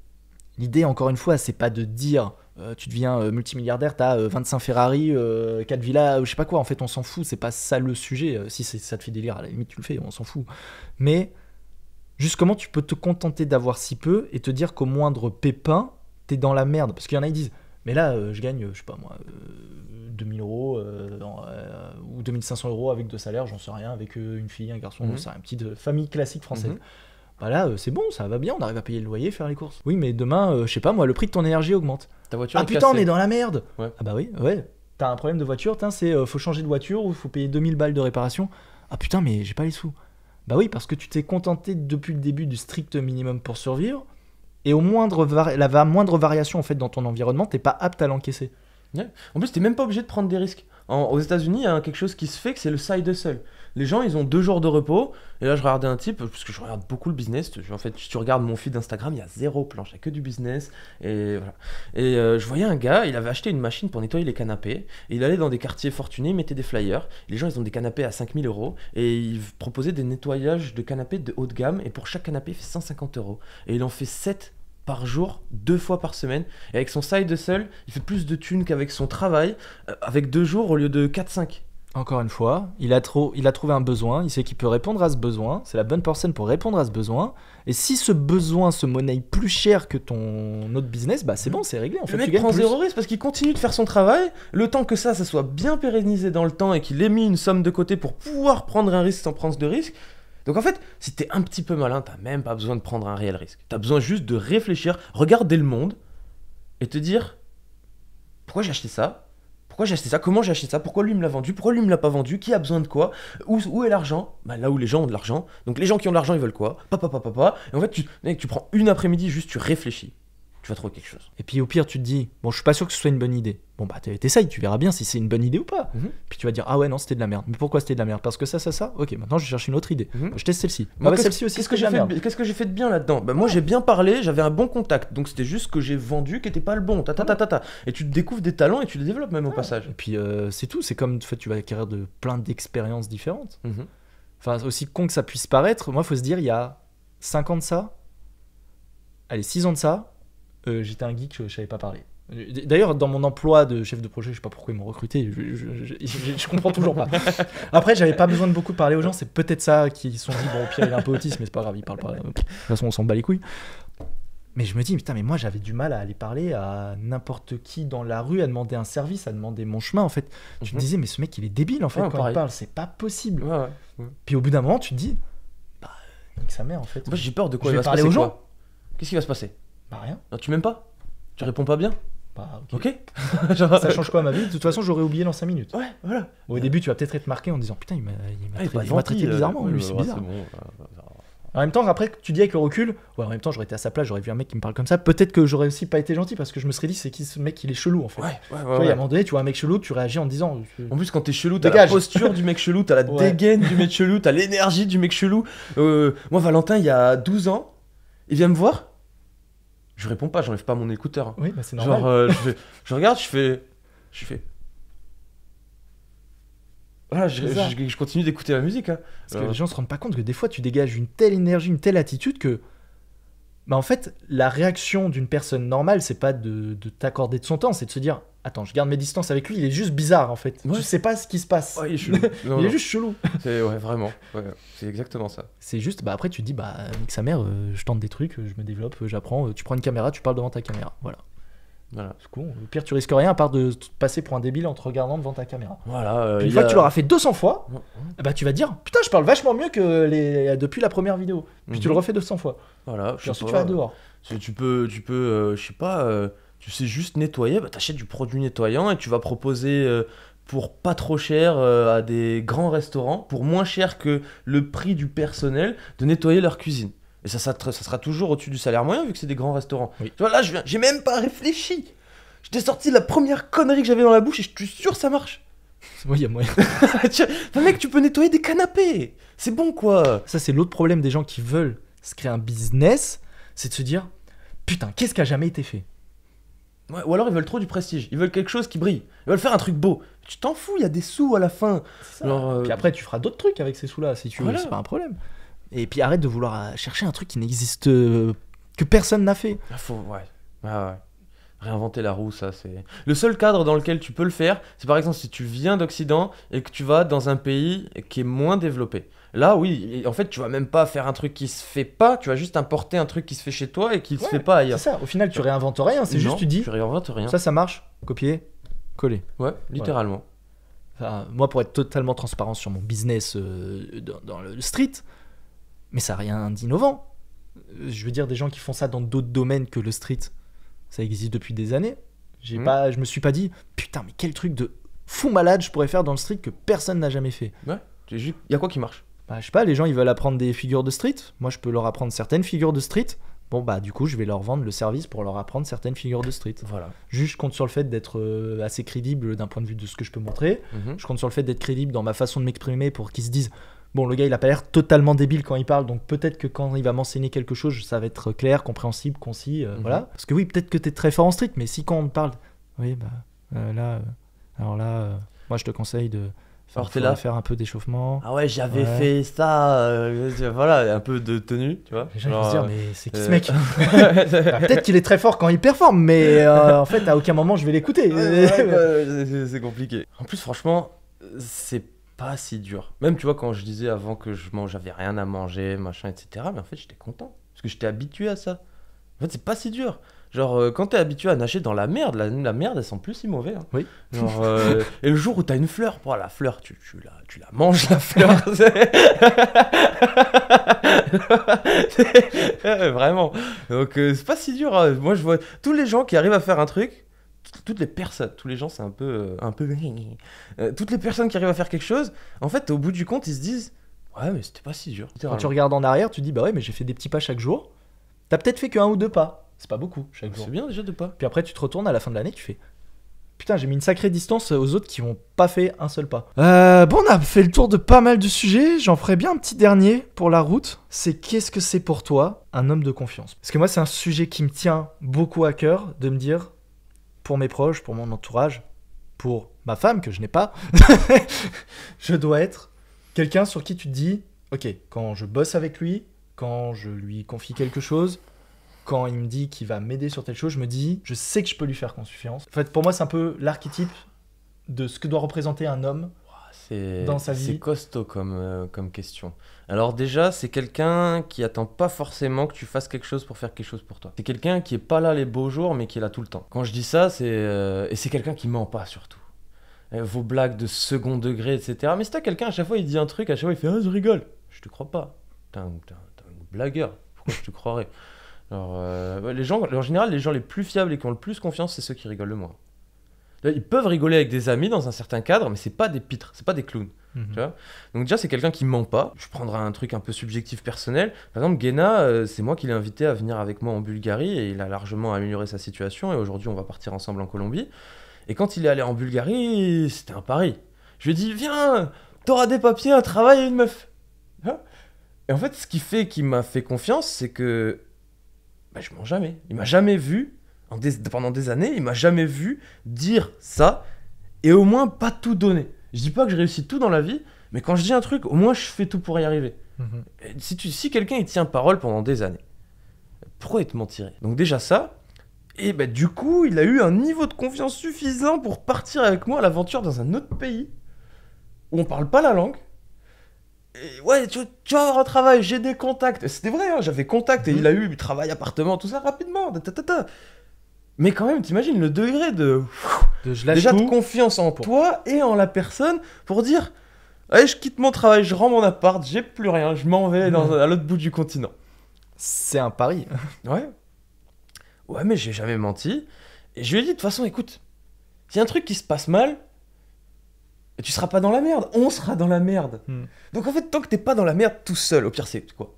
L'idée, encore une fois, c'est pas de dire tu deviens multimilliardaire, t'as 25 Ferrari, 4 villas, je sais pas quoi. En fait, on s'en fout, c'est pas ça le sujet. Si ça te fait délire, à la limite, tu le fais, on s'en fout. Mais juste comment tu peux te contenter d'avoir si peu et te dire qu'au moindre pépin, t'es dans la merde. Parce qu'il y en a qui disent, mais là, je gagne, je sais pas moi, 2000 € ou 2500 € avec 2 salaires, j'en sais rien, avec une fille, un garçon, c'est une petite famille classique française. Bah là, c'est bon, ça va bien, on arrive à payer le loyer, faire les courses. Oui, mais demain, je sais pas moi, le prix de ton énergie augmente. Ta voiture est putain, on est dans la merde. Ouais. Ah bah oui, ouais. T'as un problème de voiture, c'est faut changer de voiture ou faut payer 2000 balles de réparation. Ah putain, mais j'ai pas les sous. Bah oui, parce que tu t'es contenté depuis le début du strict minimum pour survivre. Et au moindre moindre variation en fait dans ton environnement, t'es pas apte à l'encaisser. Ouais. En plus, t'es même pas obligé de prendre des risques. Aux États-Unis, il y a quelque chose qui se fait, que c'est le side hustle. Les gens, ils ont 2 jours de repos. Et là, je regardais un type, parce que je regarde beaucoup le business. En fait, si tu regardes mon feed Instagram, il y a 0 planche, il y a que du business. Et voilà. Et je voyais un gars, il avait acheté une machine pour nettoyer les canapés. Et il allait dans des quartiers fortunés, il mettait des flyers. Les gens, ils ont des canapés à 5000 €. Et il proposait des nettoyages de canapés de haut de gamme. Et pour chaque canapé, il fait 150 €. Et il en fait 7 par jour, 2 fois par semaine. Et avec son side hustle, il fait plus de thunes qu'avec son travail, avec 2 jours au lieu de 4-5. Encore une fois, il a trouvé un besoin, il sait qu'il peut répondre à ce besoin, c'est la bonne personne pour répondre à ce besoin, et si ce besoin se monnaie plus cher que ton autre business, bah c'est bon, c'est réglé. En fait, le mec tu gagnes prend plus. 0 risque parce qu'il continue de faire son travail, le temps que ça soit bien pérennisé dans le temps et qu'il ait mis une somme de côté pour pouvoir prendre un risque sans prendre de risque. Donc en fait, si t'es un petit peu malin, t'as même pas besoin de prendre un réel risque. T'as besoin juste de réfléchir, regarder le monde et te dire pourquoi j'ai acheté ça ? Pourquoi j'ai acheté ça? Comment j'ai acheté ça? Pourquoi lui me l'a vendu? Pourquoi lui me l'a pas vendu? Qui a besoin de quoi? Où est l'argent? Bah là où les gens ont de l'argent. Donc les gens qui ont de l'argent, ils veulent quoi? Papa. Et en fait, tu prends une après-midi, juste tu réfléchis. tu vas trouver quelque chose. Et puis au pire, tu te dis, bon, je suis pas sûr que ce soit une bonne idée. Bon, bah, t'essayes, tu verras bien si c'est une bonne idée ou pas. Puis tu vas dire, ah ouais, non, c'était de la merde. Mais pourquoi c'était de la merde? Parce que ça. Ok, maintenant je cherche une autre idée. Je teste celle-ci. Moi, Ouais, celle-ci aussi, qu'est-ce que c'était de la merde. qu'est-ce que j'ai fait de bien là-dedans? Bah, moi, j'ai bien parlé, j'avais un bon contact. Donc, c'était juste que j'ai vendu qui était pas le bon. Et tu te découvres des talents et tu les développes même au passage. Et puis c'est tout. C'est comme, en fait, tu vas acquérir de plein d'expériences différentes. Enfin, aussi con que ça puisse paraître, moi, faut se dire, il y a 5 ans de ça, allez, 6 ans de ça, j'étais un geek, je savais pas parler. D'ailleurs, dans mon emploi de chef de projet, je sais pas pourquoi ils m'ont recruté, je comprends toujours pas. Après, j'avais pas besoin de beaucoup parler aux gens, c'est peut-être ça qu'ils se sont dit, bon, au pire, il est un peu autiste, mais c'est pas grave, il parle pas. De toute façon, on s'en bat les couilles. Mais je me dis, putain, mais moi, j'avais du mal à aller parler à n'importe qui dans la rue, à demander un service, à demander mon chemin, en fait. Tu te disais, mais ce mec, il est débile, en fait, quand il parle, c'est pas possible. Puis au bout d'un moment, tu te dis, bah, nique sa mère, en fait. Moi, j'ai peur de quoi je il vais va parler se passer. aux gens. Qu'est-ce qui va se passer? Bah, rien. Non, tu m'aimes pas? Tu réponds pas bien? Bah, ok. Ça change quoi à ma vie? De toute façon, j'aurais oublié dans 5 minutes. Ouais, voilà. Bon, au début, tu vas peut-être être marqué en disant, putain, il m'a traité bizarrement, lui, c'est bizarre. En même temps, après, tu dis avec le recul, ouais, en même temps, j'aurais été à sa place, j'aurais vu un mec qui me parle comme ça. Peut-être que j'aurais aussi pas été gentil parce que je me serais dit, c'est qui ce mec, il est chelou en fait. Ouais. Tu vois, il y a un moment donné, tu vois un mec chelou, tu réagis en te disant. En plus, quand t'es chelou, t'as Dégage. la posture du mec chelou, t'as la dégaine du mec chelou, t'as l'énergie du mec chelou. Moi, Valentin, il y a 12 ans, il vient me voir. Je réponds pas, j'enlève pas mon écouteur. Hein. Oui, bah c'est normal. Genre, je regarde, je fais. Voilà, je continue d'écouter la musique. Hein. Parce que les gens se rendent pas compte que des fois tu dégages une telle énergie, une telle attitude que. Bah en fait, la réaction d'une personne normale, c'est pas de t'accorder de son temps, c'est de se dire attends, je garde mes distances avec lui, il est juste bizarre en fait. Ouais. Tu sais pas ce qui se passe. Ouais, il est chelou. Il est juste chelou. C'est, ouais, vraiment. Ouais, c'est exactement ça. C'est juste, bah après tu te dis, bah nique sa mère, je tente des trucs, je me développe, j'apprends. Tu prends une caméra, tu parles devant ta caméra. Voilà. C'est con. Au pire, tu risques rien à part de passer pour un débile en te regardant devant ta caméra. Voilà. Une fois que tu l'auras fait 200 fois, bah tu vas te dire putain, je parle vachement mieux que depuis la première vidéo. Puis tu le refais 200 fois. Voilà. Puis ensuite tu vas dehors. Tu peux je sais pas, tu sais juste nettoyer, bah t'achètes du produit nettoyant et tu vas proposer pour pas trop cher à des grands restaurants, pour moins cher que le prix du personnel, de nettoyer leur cuisine. Et ça sera toujours au-dessus du salaire moyen vu que c'est des grands restaurants. Oui. Tu vois, là, j'ai même pas réfléchi. J'étais sorti de la première connerie que j'avais dans la bouche et je suis sûr que ça marche. Oui, il y a moyen. Enfin, mec, tu peux nettoyer des canapés. C'est bon, quoi. Ça, c'est l'autre problème des gens qui veulent se créer un business, c'est de se dire putain, qu'est-ce qui a jamais été fait? Ouais, ou alors ils veulent trop du prestige. Ils veulent quelque chose qui brille. Ils veulent faire un truc beau. Tu t'en fous, il y a des sous à la fin. Alors, puis après, tu feras d'autres trucs avec ces sous-là si tu veux, Voilà. c'est pas un problème. Et puis arrête de vouloir chercher un truc qui n'existe que personne n'a fait. Faut, ouais. Réinventer la roue, ça c'est. Le seul cadre dans lequel tu peux le faire, c'est par exemple si tu viens d'Occident et que tu vas dans un pays qui est moins développé. Là, oui, en fait, tu vas même pas faire un truc qui se fait pas, tu vas juste importer un truc qui se fait chez toi et qui se fait pas ailleurs. C'est ça, au final, tu réinventes rien, c'est juste tu dis tu réinventes rien. ça marche, copier, coller. Ouais, littéralement. Enfin, moi, pour être totalement transparent sur mon business dans le street, mais ça n'a rien d'innovant. Je veux dire, des gens qui font ça dans d'autres domaines que le street, ça existe depuis des années. Je me suis pas dit, putain, mais quel truc de fou malade je pourrais faire dans le street que personne n'a jamais fait. Ouais, il y a quoi qui marche? Bah, je sais pas, les gens ils veulent apprendre des figures de street. Moi, je peux leur apprendre certaines figures de street. Bon, bah, du coup, je vais leur vendre le service pour leur apprendre certaines figures de street. Voilà. Juste, je compte sur le fait d'être assez crédible d'un point de vue de ce que je peux montrer. Je compte sur le fait d'être crédible dans ma façon de m'exprimer pour qu'ils se disent bon, le gars, il a pas l'air totalement débile quand il parle, donc peut-être que quand il va m'enseigner quelque chose, ça va être clair, compréhensible, concis, voilà. Parce que oui, peut-être que t'es très fort en street, mais si quand on te parle, oui, bah, moi, je te conseille de faire un peu d'échauffement. Ah ouais, j'avais fait ça, voilà, un peu de tenue, tu vois. Les gens vont se dire, mais c'est qui ce mec? Bah, peut-être qu'il est très fort quand il performe, mais en fait, à aucun moment, je vais l'écouter. C'est compliqué. En plus, franchement, c'est pas si dur. Même, tu vois, quand je disais avant que j'avais rien à manger, machin, etc. Mais en fait, j'étais content. Parce que j'étais habitué à ça. En fait, c'est pas si dur. Genre, quand t'es habitué à nager dans la merde, la merde, elle sent plus si mauvais. Hein. Oui. Genre, et le jour où t'as une fleur, la fleur, tu la manges, la fleur. Vraiment. Donc, c'est pas si dur. Hein. Moi, je vois tous les gens qui arrivent à faire un truc. Toutes les personnes, tous les gens, c'est un peu toutes les personnes qui arrivent à faire quelque chose, en fait, au bout du compte, ils se disent ouais, mais c'était pas si dur. Quand tu regardes en arrière, tu te dis bah ouais, mais j'ai fait des petits pas chaque jour. T'as peut-être fait que 1 ou 2 pas, C'est pas beaucoup chaque jour. C'est bien déjà de pas. Puis après, tu te retournes à la fin de l'année, tu fais putain, j'ai mis une sacrée distance aux autres qui n'ont pas fait un seul pas. Bon, on a fait le tour de pas mal de sujets. J'en ferai bien un petit dernier pour la route. C'est qu'est-ce que c'est pour toi un homme de confiance? Parce que moi, c'est un sujet qui me tient beaucoup à cœur de me dire, pour mes proches, pour mon entourage, pour ma femme que je n'ai pas, je dois être quelqu'un sur qui tu te dis, ok, quand je bosse avec lui, quand je lui confie quelque chose, quand il me dit qu'il va m'aider sur telle chose, je me dis, je sais que je peux lui faire confiance. En fait, pour moi, c'est un peu l'archétype de ce que doit représenter un homme dans sa vie. C'est costaud comme question. Alors déjà, c'est quelqu'un qui attend pas forcément que tu fasses quelque chose pour faire quelque chose pour toi. C'est quelqu'un qui est pas là les beaux jours, mais qui est là tout le temps. Quand je dis ça, et c'est quelqu'un qui ment pas surtout. Vos blagues de second degré, etc. Mais si t'as quelqu'un, à chaque fois, il dit un truc, à chaque fois, il fait « Ah, je rigole !» Je te crois pas. T'es un blagueur. Pourquoi je te croirais? Alors, en général, les gens les plus fiables et qui ont le plus confiance, c'est ceux qui rigolent le moins. Là, ils peuvent rigoler avec des amis dans un certain cadre, mais c'est pas des pitres, c'est pas des clowns. Tu vois. Donc déjà, c'est quelqu'un qui ment pas. Je prendrai un truc un peu subjectif personnel. Par exemple, Guéna, c'est moi qui l'ai invité à venir avec moi en Bulgarie et il a largement amélioré sa situation et aujourd'hui, on va partir ensemble en Colombie. Et quand il est allé en Bulgarie, c'était un pari. Je lui ai dit, viens, t'auras des papiers, un travail et une meuf. Hein? Et en fait, ce qui fait qu'il m'a fait confiance, c'est que je mens jamais. Il m'a jamais vu, pendant des années, il m'a jamais vu dire ça et au moins pas tout donner. Je dis pas que je réussis tout dans la vie, mais quand je dis un truc, au moins je fais tout pour y arriver. Et si quelqu'un il tient parole pendant des années, pourquoi il te mentirait? Donc déjà ça, et du coup, il a eu un niveau de confiance suffisant pour partir avec moi à l'aventure dans un autre pays où on parle pas la langue. Et ouais, tu vas avoir un travail, j'ai des contacts. C'était vrai, hein, j'avais contact et il a eu travail, appartement, tout ça rapidement. Mais quand même, t'imagines le degré de déjà de confiance en toi et en la personne pour dire allez, je quitte mon travail, je rends mon appart, j'ai plus rien, je m'en vais à l'autre bout du continent. C'est un pari. Ouais, mais j'ai jamais menti. Et je lui ai dit de toute façon, écoute, s'il y a un truc qui se passe mal, tu seras pas dans la merde, on sera dans la merde. Donc en fait, tant que t'es pas dans la merde tout seul, au pire c'est quoi?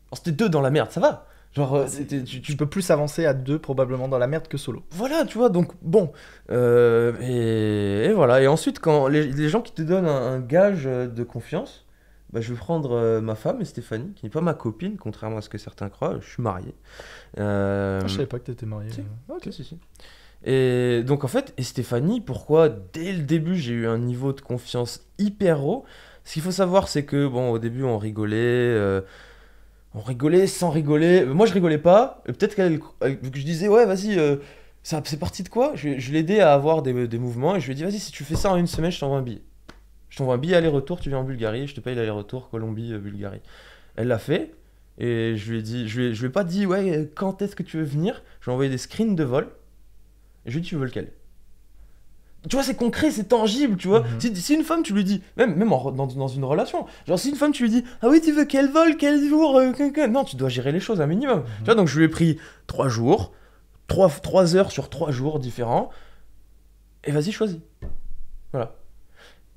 Alors c'était deux dans la merde, ça va. Genre, tu peux plus avancer à deux probablement dans la merde que solo. Voilà, tu vois, donc bon. Et voilà. Et ensuite, quand les gens qui te donnent un gage de confiance, je vais prendre ma femme, Stéphanie, qui n'est pas ma copine, contrairement à ce que certains croient. Je suis marié. Je savais pas que t'étais marié. Si. Ok, si. Et donc en fait, Stéphanie, pourquoi dès le début j'ai eu un niveau de confiance hyper haut? Ce qu'il faut savoir, c'est que bon, au début on rigolait sans rigoler. Moi je rigolais pas. Peut-être qu'elle, vu que je disais ouais, vas-y, c'est parti de quoi? Je l'aidais à avoir des mouvements et je lui ai dit vas-y, si tu fais ça en une semaine, je t'envoie un billet. Je t'envoie un billet aller-retour, tu viens en Bulgarie, je te paye l'aller-retour Colombie-Bulgarie. Elle l'a fait et je lui ai dit, je lui ai pas dit ouais, quand est-ce que tu veux venir? Je lui ai envoyé des screens de vol. Et je lui dis, tu veux lequel? Tu vois, c'est concret, c'est tangible, tu vois. Si une femme, tu lui dis, même dans une relation, genre si une femme, tu lui dis, ah oui, tu veux quel vol, quel jour, non, tu dois gérer les choses un minimum. Tu vois, donc je lui ai pris 3 jours, 3 heures sur 3 jours différents, et vas-y, choisis. Voilà.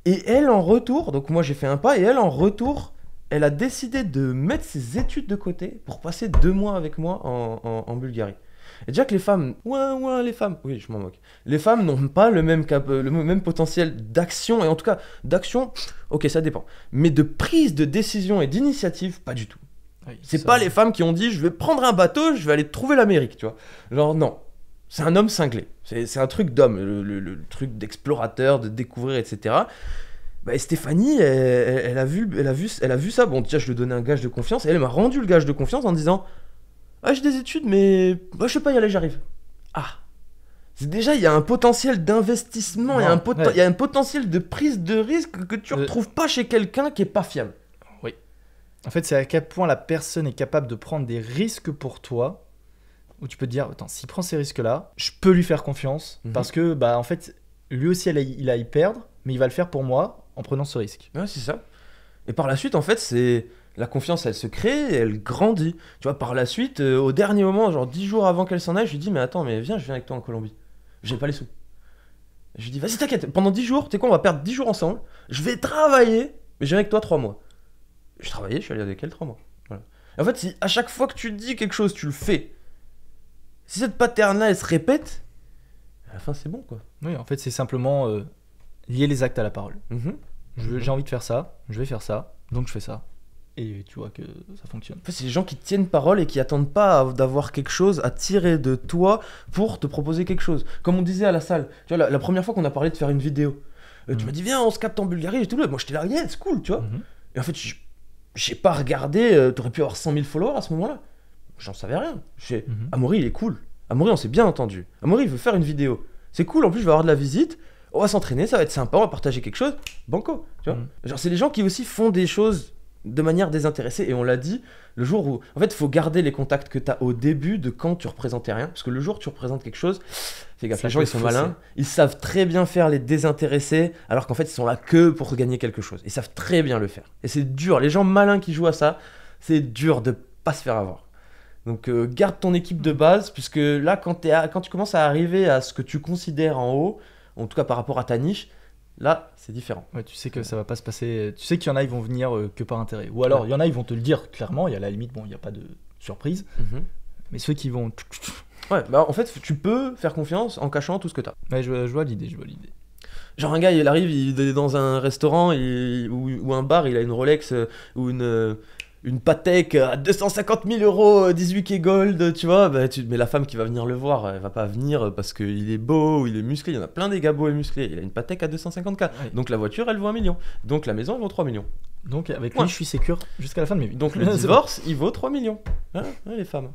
Et elle, en retour, donc moi j'ai fait un pas, et elle, en retour, elle a décidé de mettre ses études de côté pour passer 2 mois avec moi en Bulgarie. Et déjà que les femmes, les femmes, oui, je m'en moque. Les femmes n'ont pas le même potentiel d'action, et en tout cas, d'action, ok, ça dépend. Mais de prise de décision et d'initiative, pas du tout. Oui, c'est pas les femmes qui ont dit, je vais prendre un bateau, je vais aller trouver l'Amérique, tu vois. Genre, non. C'est un homme cinglé. C'est un truc d'homme, le truc d'explorateur, de découvrir, etc. Et Stéphanie, elle a vu ça. Bon, déjà, je lui ai donné un gage de confiance, et elle m'a rendu le gage de confiance en disant, ah, j'ai des études, mais je sais pas y aller, j'arrive. Ah. Déjà, il y a un potentiel d'investissement, il y a un potentiel de prise de risque que tu retrouves pas chez quelqu'un qui est pas fiable. Oui. En fait, c'est à quel point la personne est capable de prendre des risques pour toi, où tu peux te dire, attends, s'il prend ces risques-là, je peux lui faire confiance, parce que, en fait, lui aussi, il a y perdre, mais il va le faire pour moi en prenant ce risque. Ouais, c'est ça. Et par la suite, en fait, c'est... La confiance, elle se crée et elle grandit. Tu vois, par la suite, au dernier moment, genre 10 jours avant qu'elle s'en aille, je lui dis, mais attends, mais viens, je viens avec toi en Colombie. J'ai pas les sous. Je lui dis, vas-y, t'inquiète, pendant 10 jours, tu sais quoi, on va perdre 10 jours ensemble. Je vais travailler, mais je viens avec toi 3 mois. Je travaillais, je suis allé avec elle 3 mois. Voilà. Et en fait, si à chaque fois que tu dis quelque chose, tu le fais, Si cette pattern-là, elle se répète, à la fin, c'est bon, quoi. Oui, en fait, c'est simplement lier les actes à la parole. Mhm. J'ai envie de faire ça, je vais faire ça, donc je fais ça. Et tu vois que ça fonctionne. En fait, c'est les gens qui tiennent parole et qui attendent pas d'avoir quelque chose à tirer de toi pour te proposer quelque chose. Comme on disait à la salle, tu vois, la première fois qu'on a parlé de faire une vidéo, tu m'as dit, viens, on se capte en Bulgarie et tout. Moi, j'étais là, yeah, c'est cool, tu vois. Et en fait, j'ai pas regardé, t'aurais pu avoir 100 000 followers à ce moment-là. J'en savais rien. Amaury, il est cool. Amaury, on s'est bien entendu. Amaury, il veut faire une vidéo. C'est cool, en plus, je vais avoir de la visite. On va s'entraîner, ça va être sympa, on va partager quelque chose. Banco, tu vois. Genre, c'est les gens qui aussi font des choses de manière désintéressée. Et on l'a dit, le jour où... En fait, il faut garder les contacts que tu as au début de quand tu représentais rien. Parce que le jour où tu représentes quelque chose, fais gaffe, les gens, ils sont malins. Ils savent très bien faire les désintéressés, alors qu'en fait, ils sont là que pour gagner quelque chose. Ils savent très bien le faire. Et c'est dur. Les gens malins qui jouent à ça, c'est dur de pas se faire avoir. Donc, garde ton équipe de base, puisque là, quand tu commences à arriver à ce que tu considères en haut, en tout cas par rapport à ta niche, là, c'est différent. Ouais, tu sais que ça va pas se passer. Tu sais qu'il y en a, ils vont venir que par intérêt. Ou alors, il y en a, ils vont te le dire clairement. Et à la limite, bon, il n'y a pas de surprise. Mais ceux qui vont. Ouais, bah en fait, tu peux faire confiance en cachant tout ce que tu as. Ouais, je vois l'idée. Genre, un gars, il arrive, il est dans un restaurant ou un bar, il a une Rolex ou une Patek à 250 000 euros, 18K gold, tu vois, mais la femme qui va venir le voir, elle va pas venir parce qu'il est beau ou il est musclé. Il y en a plein des gars beaux et musclés. Il a une Patek à 250K. Ouais. Donc la voiture, elle vaut 1 million. Donc la maison, elle vaut 3 millions. Donc avec lui, je suis sécure jusqu'à la fin de mes vies. Donc le divorce, il vaut 3 millions. Hein, les femmes.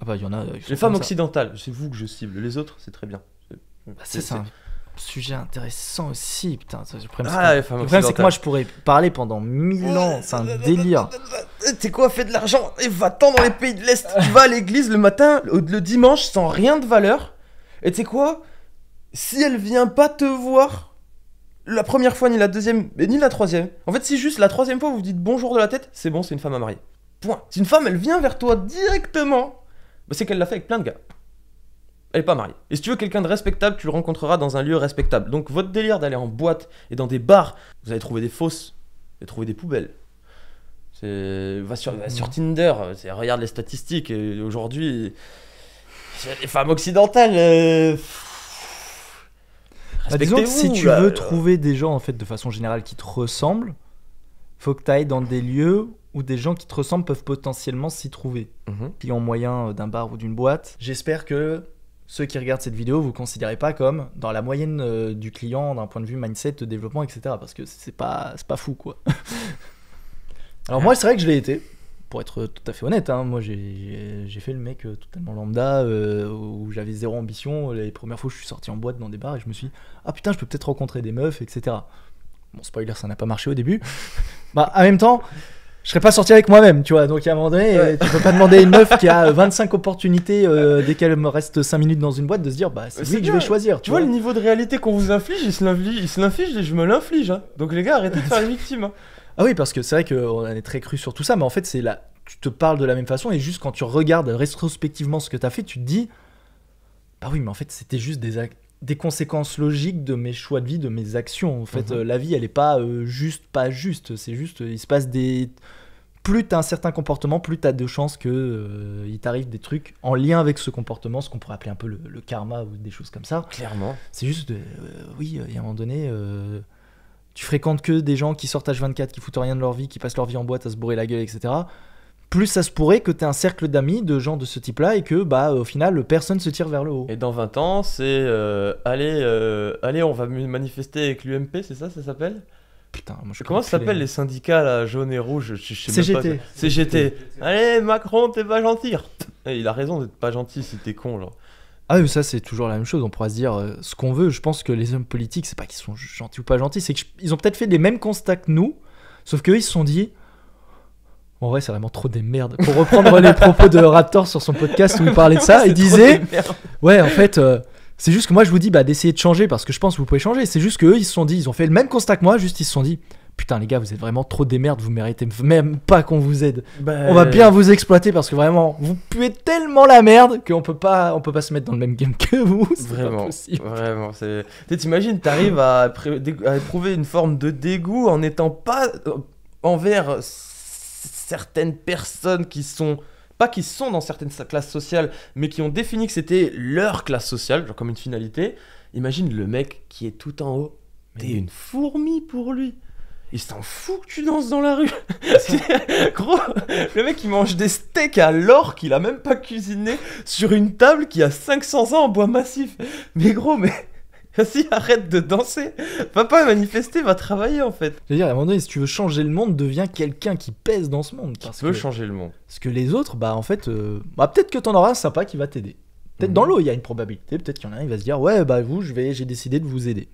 Ah bah, il y en a. Les femmes occidentales, c'est vous que je cible. Les autres, c'est très bien. C'est un sujet intéressant aussi, putain. Le problème, c'est que moi je pourrais parler pendant 1000 ans, c'est un délire. Tu sais quoi, fais de l'argent et va-t'en dans les pays de l'Est. Tu vas à l'église le matin, le dimanche, sans rien de valeur. Et tu sais quoi, si elle vient pas te voir la première fois, ni la deuxième, ni la troisième, en fait, si juste la troisième fois vous dites bonjour de la tête, c'est bon, c'est une femme à marier. Point. Si une femme, elle vient vers toi directement, c'est qu'elle l'a fait avec plein de gars. Elle est pas mariée. Et si tu veux quelqu'un de respectable, tu le rencontreras dans un lieu respectable. Donc votre délire d'aller en boîte et dans des bars, vous allez trouver des fausses, vous allez trouver des poubelles. Va sur Tinder, regarde les statistiques. Et aujourd'hui, les femmes occidentales. Disons que si tu veux trouver des gens en fait de façon générale qui te ressemblent, faut que tu ailles dans des lieux où des gens qui te ressemblent peuvent potentiellement s'y trouver. Client moyen d'un bar ou d'une boîte. J'espère que ceux qui regardent cette vidéo, vous ne considérez pas comme dans la moyenne du client d'un point de vue mindset, développement, etc. Parce que c'est pas fou, quoi. Alors moi, c'est vrai que je l'ai été, pour être tout à fait honnête. Hein. Moi, j'ai fait le mec totalement lambda, où j'avais zéro ambition. Les premières fois, je suis sorti en boîte dans des bars et je me suis dit, ah putain, je peux peut-être rencontrer des meufs, etc. Bon, spoiler, ça n'a pas marché au début. En même temps... Je serais pas sorti avec moi-même, tu vois. Donc à un moment donné, tu peux pas demander à une meuf qui a 25 opportunités dès qu'elle me reste 5 minutes dans une boîte de se dire c'est lui que je vais choisir. Tu vois le niveau de réalité qu'on vous inflige, il se l'inflige et je me l'inflige. Hein. Donc les gars, arrêtez de faire les victimes. Hein. Ah oui, parce que c'est vrai qu'on est très cru sur tout ça, mais en fait, c'est là, tu te parles de la même façon et juste quand tu regardes rétrospectivement ce que tu as fait, tu te dis bah oui, mais en fait, c'était juste des conséquences logiques de mes choix de vie, de mes actions. En fait, la vie, elle est pas pas juste. C'est juste, il se passe des... Plus t'as un certain comportement, plus t'as de chances que il t'arrive des trucs en lien avec ce comportement, ce qu'on pourrait appeler un peu le karma ou des choses comme ça. Clairement. C'est juste, oui, il y a un moment donné, tu fréquentes que des gens qui sortent H24, qui foutent rien de leur vie, qui passent leur vie en boîte à se bourrer la gueule, etc. Plus ça se pourrait que t'aies un cercle d'amis, de gens de ce type-là, et que, au final, personne se tire vers le haut. Et dans 20 ans, c'est allez, on va manifester avec l'UMP, c'est ça s'appelle ? Putain, moi, comment ça s'appelle les syndicats là, jaunes et rouges, je sais CGT. Même pas. CGT. Allez, Macron, t'es pas gentil. Et il a raison d'être pas gentil si t'es con, genre. Ah oui, ça c'est toujours la même chose, on pourra se dire ce qu'on veut. Je pense que les hommes politiques, c'est pas qu'ils sont gentils ou pas gentils, c'est qu'ils ont peut-être fait les mêmes constats que nous, sauf qu'eux ils se sont dit en vrai c'est vraiment trop des merdes. Pour reprendre les propos de Raptor sur son podcast où il parlait de ça, il disait ouais en fait c'est juste que moi je vous dis d'essayer de changer parce que je pense que vous pouvez changer. C'est juste qu'eux ils se sont dit, ils ont fait le même constat que moi, juste ils se sont dit putain les gars vous êtes vraiment trop des merdes, vous méritez même pas qu'on vous aide. On va bien vous exploiter parce que vraiment vous puez tellement la merde qu'on peut pas se mettre dans le même game que vous. C'est vraiment, pas possible. Vraiment, t'imagines, t'arrives à éprouver une forme de dégoût en n'étant pas envers certaines personnes qui sont pas qui sont dans certaines classes sociales, mais qui ont défini que c'était leur classe sociale, genre comme une finalité. Imagine le mec qui est tout en haut. T'es une fourmi pour lui. Il s'en fout que tu danses dans la rue. Gros, le mec il mange des steaks à l'or qu'il a même pas cuisiné sur une table qui a 500 ans en bois massif. Mais gros, mais vas-y, arrête de danser. Va pas manifester, va travailler en fait. Je veux dire, à un moment donné, si tu veux changer le monde, deviens quelqu'un qui pèse dans ce monde. Tu peux changer le monde. Parce que les autres, bah en fait, peut-être que t'en auras un sympa qui va t'aider. Peut-être dans l'eau, il y a une probabilité. Peut-être qu'il y en a un, il va se dire, ouais, bah vous, j'ai décidé de vous aider.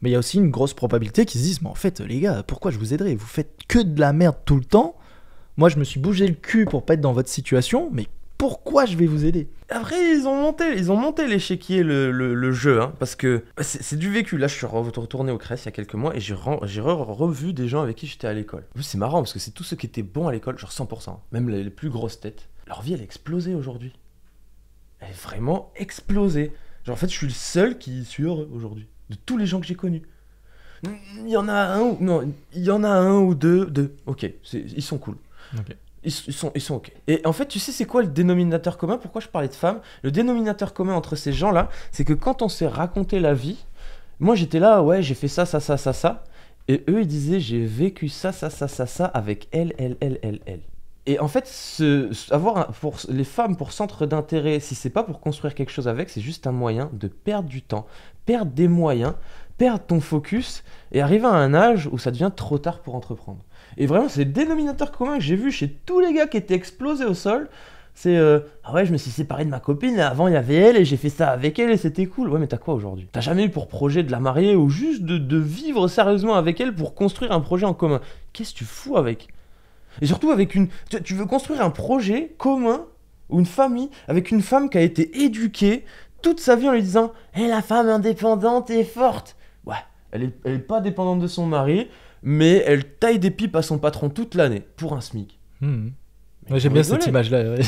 Mais il y a aussi une grosse probabilité qu'ils se disent, mais en fait, les gars, pourquoi je vous aiderais? Vous faites que de la merde tout le temps. Moi, je me suis bougé le cul pour pas être dans votre situation, mais pourquoi je vais vous aider? Après, ils ont monté l'échiquier, le jeu, hein, parce que c'est du vécu. Là, je suis retourné au CRES il y a quelques mois et j'ai revu des gens avec qui j'étais à l'école. En plus, c'est marrant parce que c'est tous ceux qui étaient bons à l'école, genre 100%, même les plus grosses têtes. Leur vie, elle a explosé aujourd'hui. Elle est vraiment explosée. Genre, en fait, je suis le seul qui suis heureux aujourd'hui. De tous les gens que j'ai connus. Il y en a un ou deux. Ok, ils sont cool. Okay. Ils sont ok. Et en fait, tu sais, c'est quoi le dénominateur commun? Pourquoi je parlais de femmes? Le dénominateur commun entre ces gens-là, c'est que quand on s'est raconté la vie, moi j'étais là, ouais, j'ai fait ça. Et eux, ils disaient, j'ai vécu ça avec elle. Et en fait, pour les femmes pour centre d'intérêt, si c'est pas pour construire quelque chose avec, c'est juste un moyen de perdre du temps, perdre des moyens, perdre ton focus et arriver à un âge où ça devient trop tard pour entreprendre. Et vraiment, c'est le dénominateur commun que j'ai vu chez tous les gars qui étaient explosés au sol. C'est ah ouais, je me suis séparé de ma copine, et avant il y avait elle et j'ai fait ça avec elle et c'était cool. Ouais, mais t'as quoi aujourd'hui? T'as jamais eu pour projet de la marier ou juste de vivre sérieusement avec elle pour construire un projet en commun? Qu'est-ce que tu fous avec? Et surtout avec tu veux construire un projet commun ou une famille avec une femme qui a été éduquée toute sa vie en lui disant la femme indépendante et forte. Ouais, elle est pas dépendante de son mari, mais elle taille des pipes à son patron toute l'année pour un SMIC. Ouais, j'aime bien cette image-là. Ouais.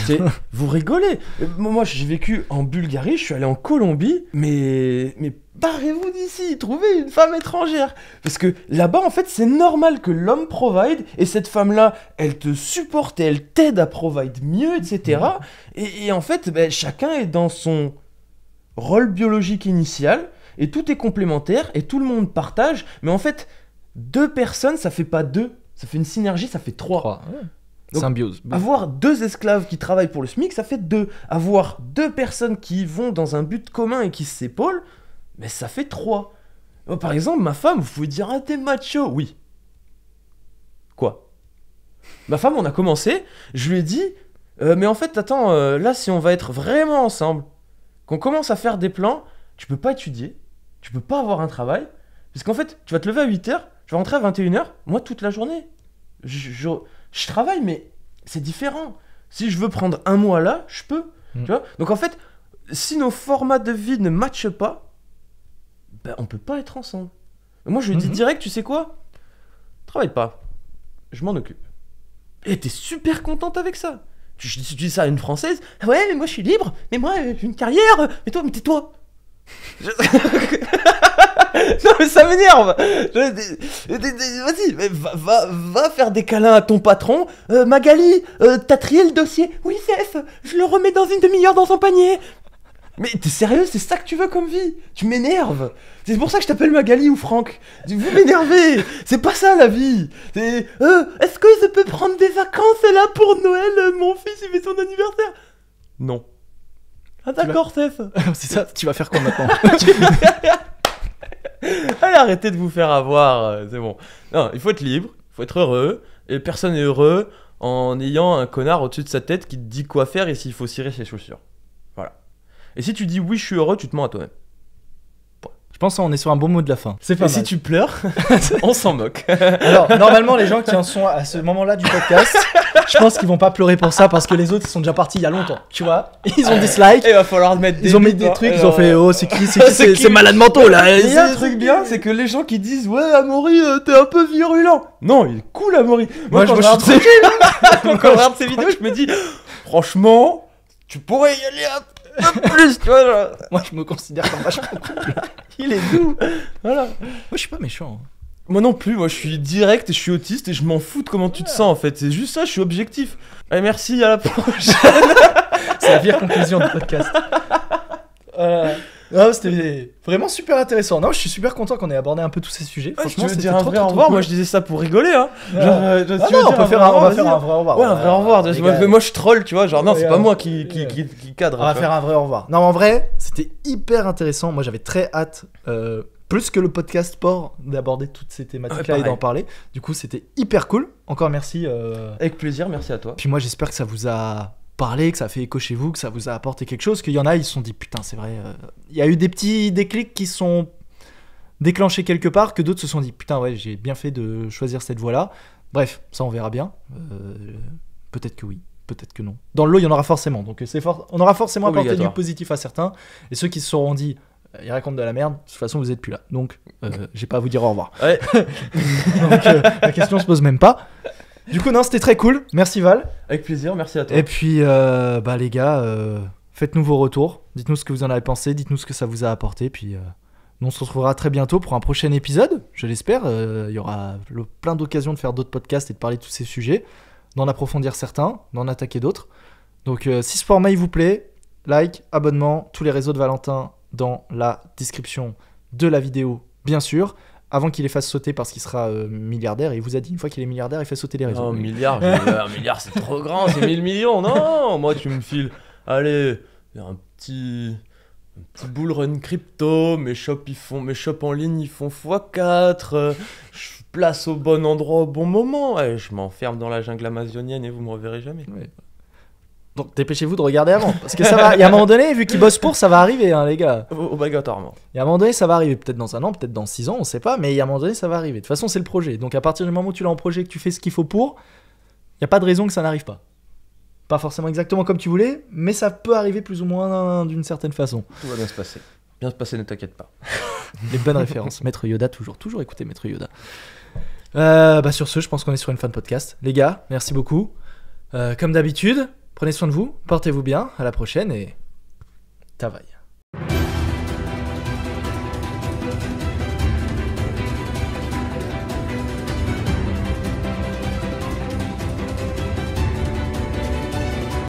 Vous rigolez. Moi, j'ai vécu en Bulgarie, je suis allé en Colombie, mais barrez-vous d'ici, trouvez une femme étrangère. Parce que là-bas, en fait, c'est normal que l'homme provide, et cette femme-là, elle te supporte et elle t'aide à provide mieux, etc. Et en fait, chacun est dans son rôle biologique initial, et tout est complémentaire, et tout le monde partage, mais en fait, 2 personnes, ça fait pas 2, ça fait une synergie, ça fait 3. Ouais. Donc, symbiose. Avoir 2 esclaves qui travaillent pour le SMIC, ça fait 2. Avoir 2 personnes qui vont dans un but commun et qui s'épaulent, mais ça fait 3. Par exemple, ma femme, vous pouvez dire, ah, t'es macho. Oui. Quoi? Ma femme, on a commencé, je lui ai dit, mais en fait, attends, là, si on va être vraiment ensemble, qu'on commence à faire des plans, tu peux pas étudier, tu peux pas avoir un travail, parce qu'en fait, tu vas te lever à 8h, tu vas rentrer à 21h, moi, toute la journée. Je travaille, mais c'est différent. Si je veux prendre un mois là, je peux. Tu vois? Donc en fait, si nos formats de vie ne matchent pas, on peut pas être ensemble. Moi, je lui dis direct, tu sais quoi? Travaille pas. Je m'en occupe. Et t'es super contente avec ça. Tu dis ça à une Française. Ouais, mais moi, je suis libre. Mais moi, j'ai une carrière. Mais toi, mais tais-toi. Non mais ça m'énerve. Vas-y, va faire des câlins à ton patron. Magali, t'as trié le dossier? Oui, chef, je le remets dans une demi-heure dans son panier. Mais t'es sérieux? C'est ça que tu veux comme vie? Tu m'énerves. C'est pour ça que je t'appelle Magali ou Franck. Vous m'énervez. C'est pas ça la vie. Est-ce que je peux prendre des vacances là pour Noël? Mon fils il fait son anniversaire. Non. Ah d'accord, chef. C'est ça, tu vas faire quoi maintenant? Allez, arrêtez de vous faire avoir, c'est bon. Non, il faut être libre, il faut être heureux, et personne n'est heureux en ayant un connard au-dessus de sa tête qui te dit quoi faire et s'il faut cirer ses chaussures. Voilà. Et si tu dis oui, je suis heureux, tu te mens à toi-même. Je pense qu'on est sur un bon mot de la fin. C'est pas mal. Si tu pleures, on s'en moque. Alors, normalement, les gens qui en sont à ce moment-là du podcast, je pense qu'ils vont pas pleurer pour ça parce que les autres, ils sont déjà partis il y a longtemps. Tu vois? Ils ont dislikes. Il va falloir mettre des Ils ont mis des trucs, ils ont fait oh, c'est qui? C'est malade mentaux là. Il y a un truc bien, c'est que les gens qui disent ouais, Amaury, t'es un peu virulent. Non, il est cool, Amaury. Moi, quand je regarde ces vidéos, je me dis franchement, tu pourrais y aller un peu plus, tu vois. Genre. Moi, je me considère comme vachement cool. Il est doux. Voilà. Moi, je suis pas méchant. Moi non plus, moi je suis direct et je suis autiste et je m'en fous de comment tu te sens en fait. C'est juste ça, je suis objectif. Allez, merci, à la prochaine. C'est la pire conclusion du podcast. Non, c'était vraiment super intéressant. Non, je suis super content qu'on ait abordé un peu tous ces sujets. Ouais, Franchement, je veux c'était dire un trop, vrai trop, au trop revoir. cool. Moi je disais ça pour rigoler. Hein. Ouais. Genre, Ah tu veux non, dire on va faire un vrai au revoir. Ouais, un vrai au revoir. Les gars. Moi je troll, tu vois. Genre, non, c'est pas moi qui cadre. On va faire un vrai au revoir. Non, en vrai, c'était hyper intéressant. Moi, j'avais très hâte, plus que le podcast sport, d'aborder toutes ces thématiques-là et d'en parler. Du coup, c'était hyper cool. Encore merci. Avec plaisir, merci à toi. Puis moi, j'espère que ça vous a parlé, que ça a fait écho chez vous, que ça vous a apporté quelque chose. Qu'il y en a, ils se sont dit, putain, c'est vrai. Il y a eu des petits déclics qui sont déclenchés quelque part, que d'autres se sont dit, putain, ouais, j'ai bien fait de choisir cette voie-là. Bref, ça, on verra bien. Peut-être que oui. Peut-être que non. Dans le lot, il y en aura forcément. Donc, on aura forcément apporté du positif à certains. Et ceux qui se seront dit, ils racontent de la merde, de toute façon, vous êtes plus là. Donc, j'ai pas à vous dire au revoir. Ouais. Donc, la question se pose même pas. Du coup, non, c'était très cool. Merci Val. Avec plaisir, merci à toi. Et puis, les gars, faites-nous vos retours. Dites-nous ce que vous en avez pensé. Dites-nous ce que ça vous a apporté. Puis, nous, on se retrouvera très bientôt pour un prochain épisode. Je l'espère. Il y aura plein d'occasions de faire d'autres podcasts et de parler de tous ces sujets, d'en approfondir certains, d'en attaquer d'autres. Donc, si ce format il vous plaît, like, abonnement, tous les réseaux de Valentin dans la description de la vidéo, bien sûr. Avant qu'il les fasse sauter parce qu'il sera milliardaire. Et il vous a dit, une fois qu'il est milliardaire, il fait sauter les réseaux. Non, milliard, un milliard c'est trop grand, c'est 1000 millions. Non, moi tu me files, allez, un petit bull run crypto, mes shops en ligne ils font x4, je place au bon endroit au bon moment. Ouais, je m'enferme dans la jungle amazonienne et vous me reverrez jamais. Ouais. Donc dépêchez-vous de regarder avant, parce que ça va. Il y a un moment donné, vu qu'ils bossent pour, ça va arriver, hein, les gars. Obligatoirement. Il y a un moment donné, ça va arriver, peut-être dans un an, peut-être dans 6 ans, on sait pas, mais il y a un moment donné, ça va arriver. De toute façon, c'est le projet. Donc à partir du moment où tu l'as en projet, que tu fais ce qu'il faut pour, il y a pas de raison que ça n'arrive pas. Pas forcément exactement comme tu voulais, mais ça peut arriver plus ou moins d'une certaine façon. Tout va bien se passer. Bien se passer, ne t'inquiète pas. Les bonnes références. Maître Yoda, toujours écouter Maître Yoda. Sur ce, je pense qu'on est sur une fin de podcast. Les gars, merci beaucoup. Comme d'habitude, prenez soin de vous, portez-vous bien, à la prochaine et... Tavaille.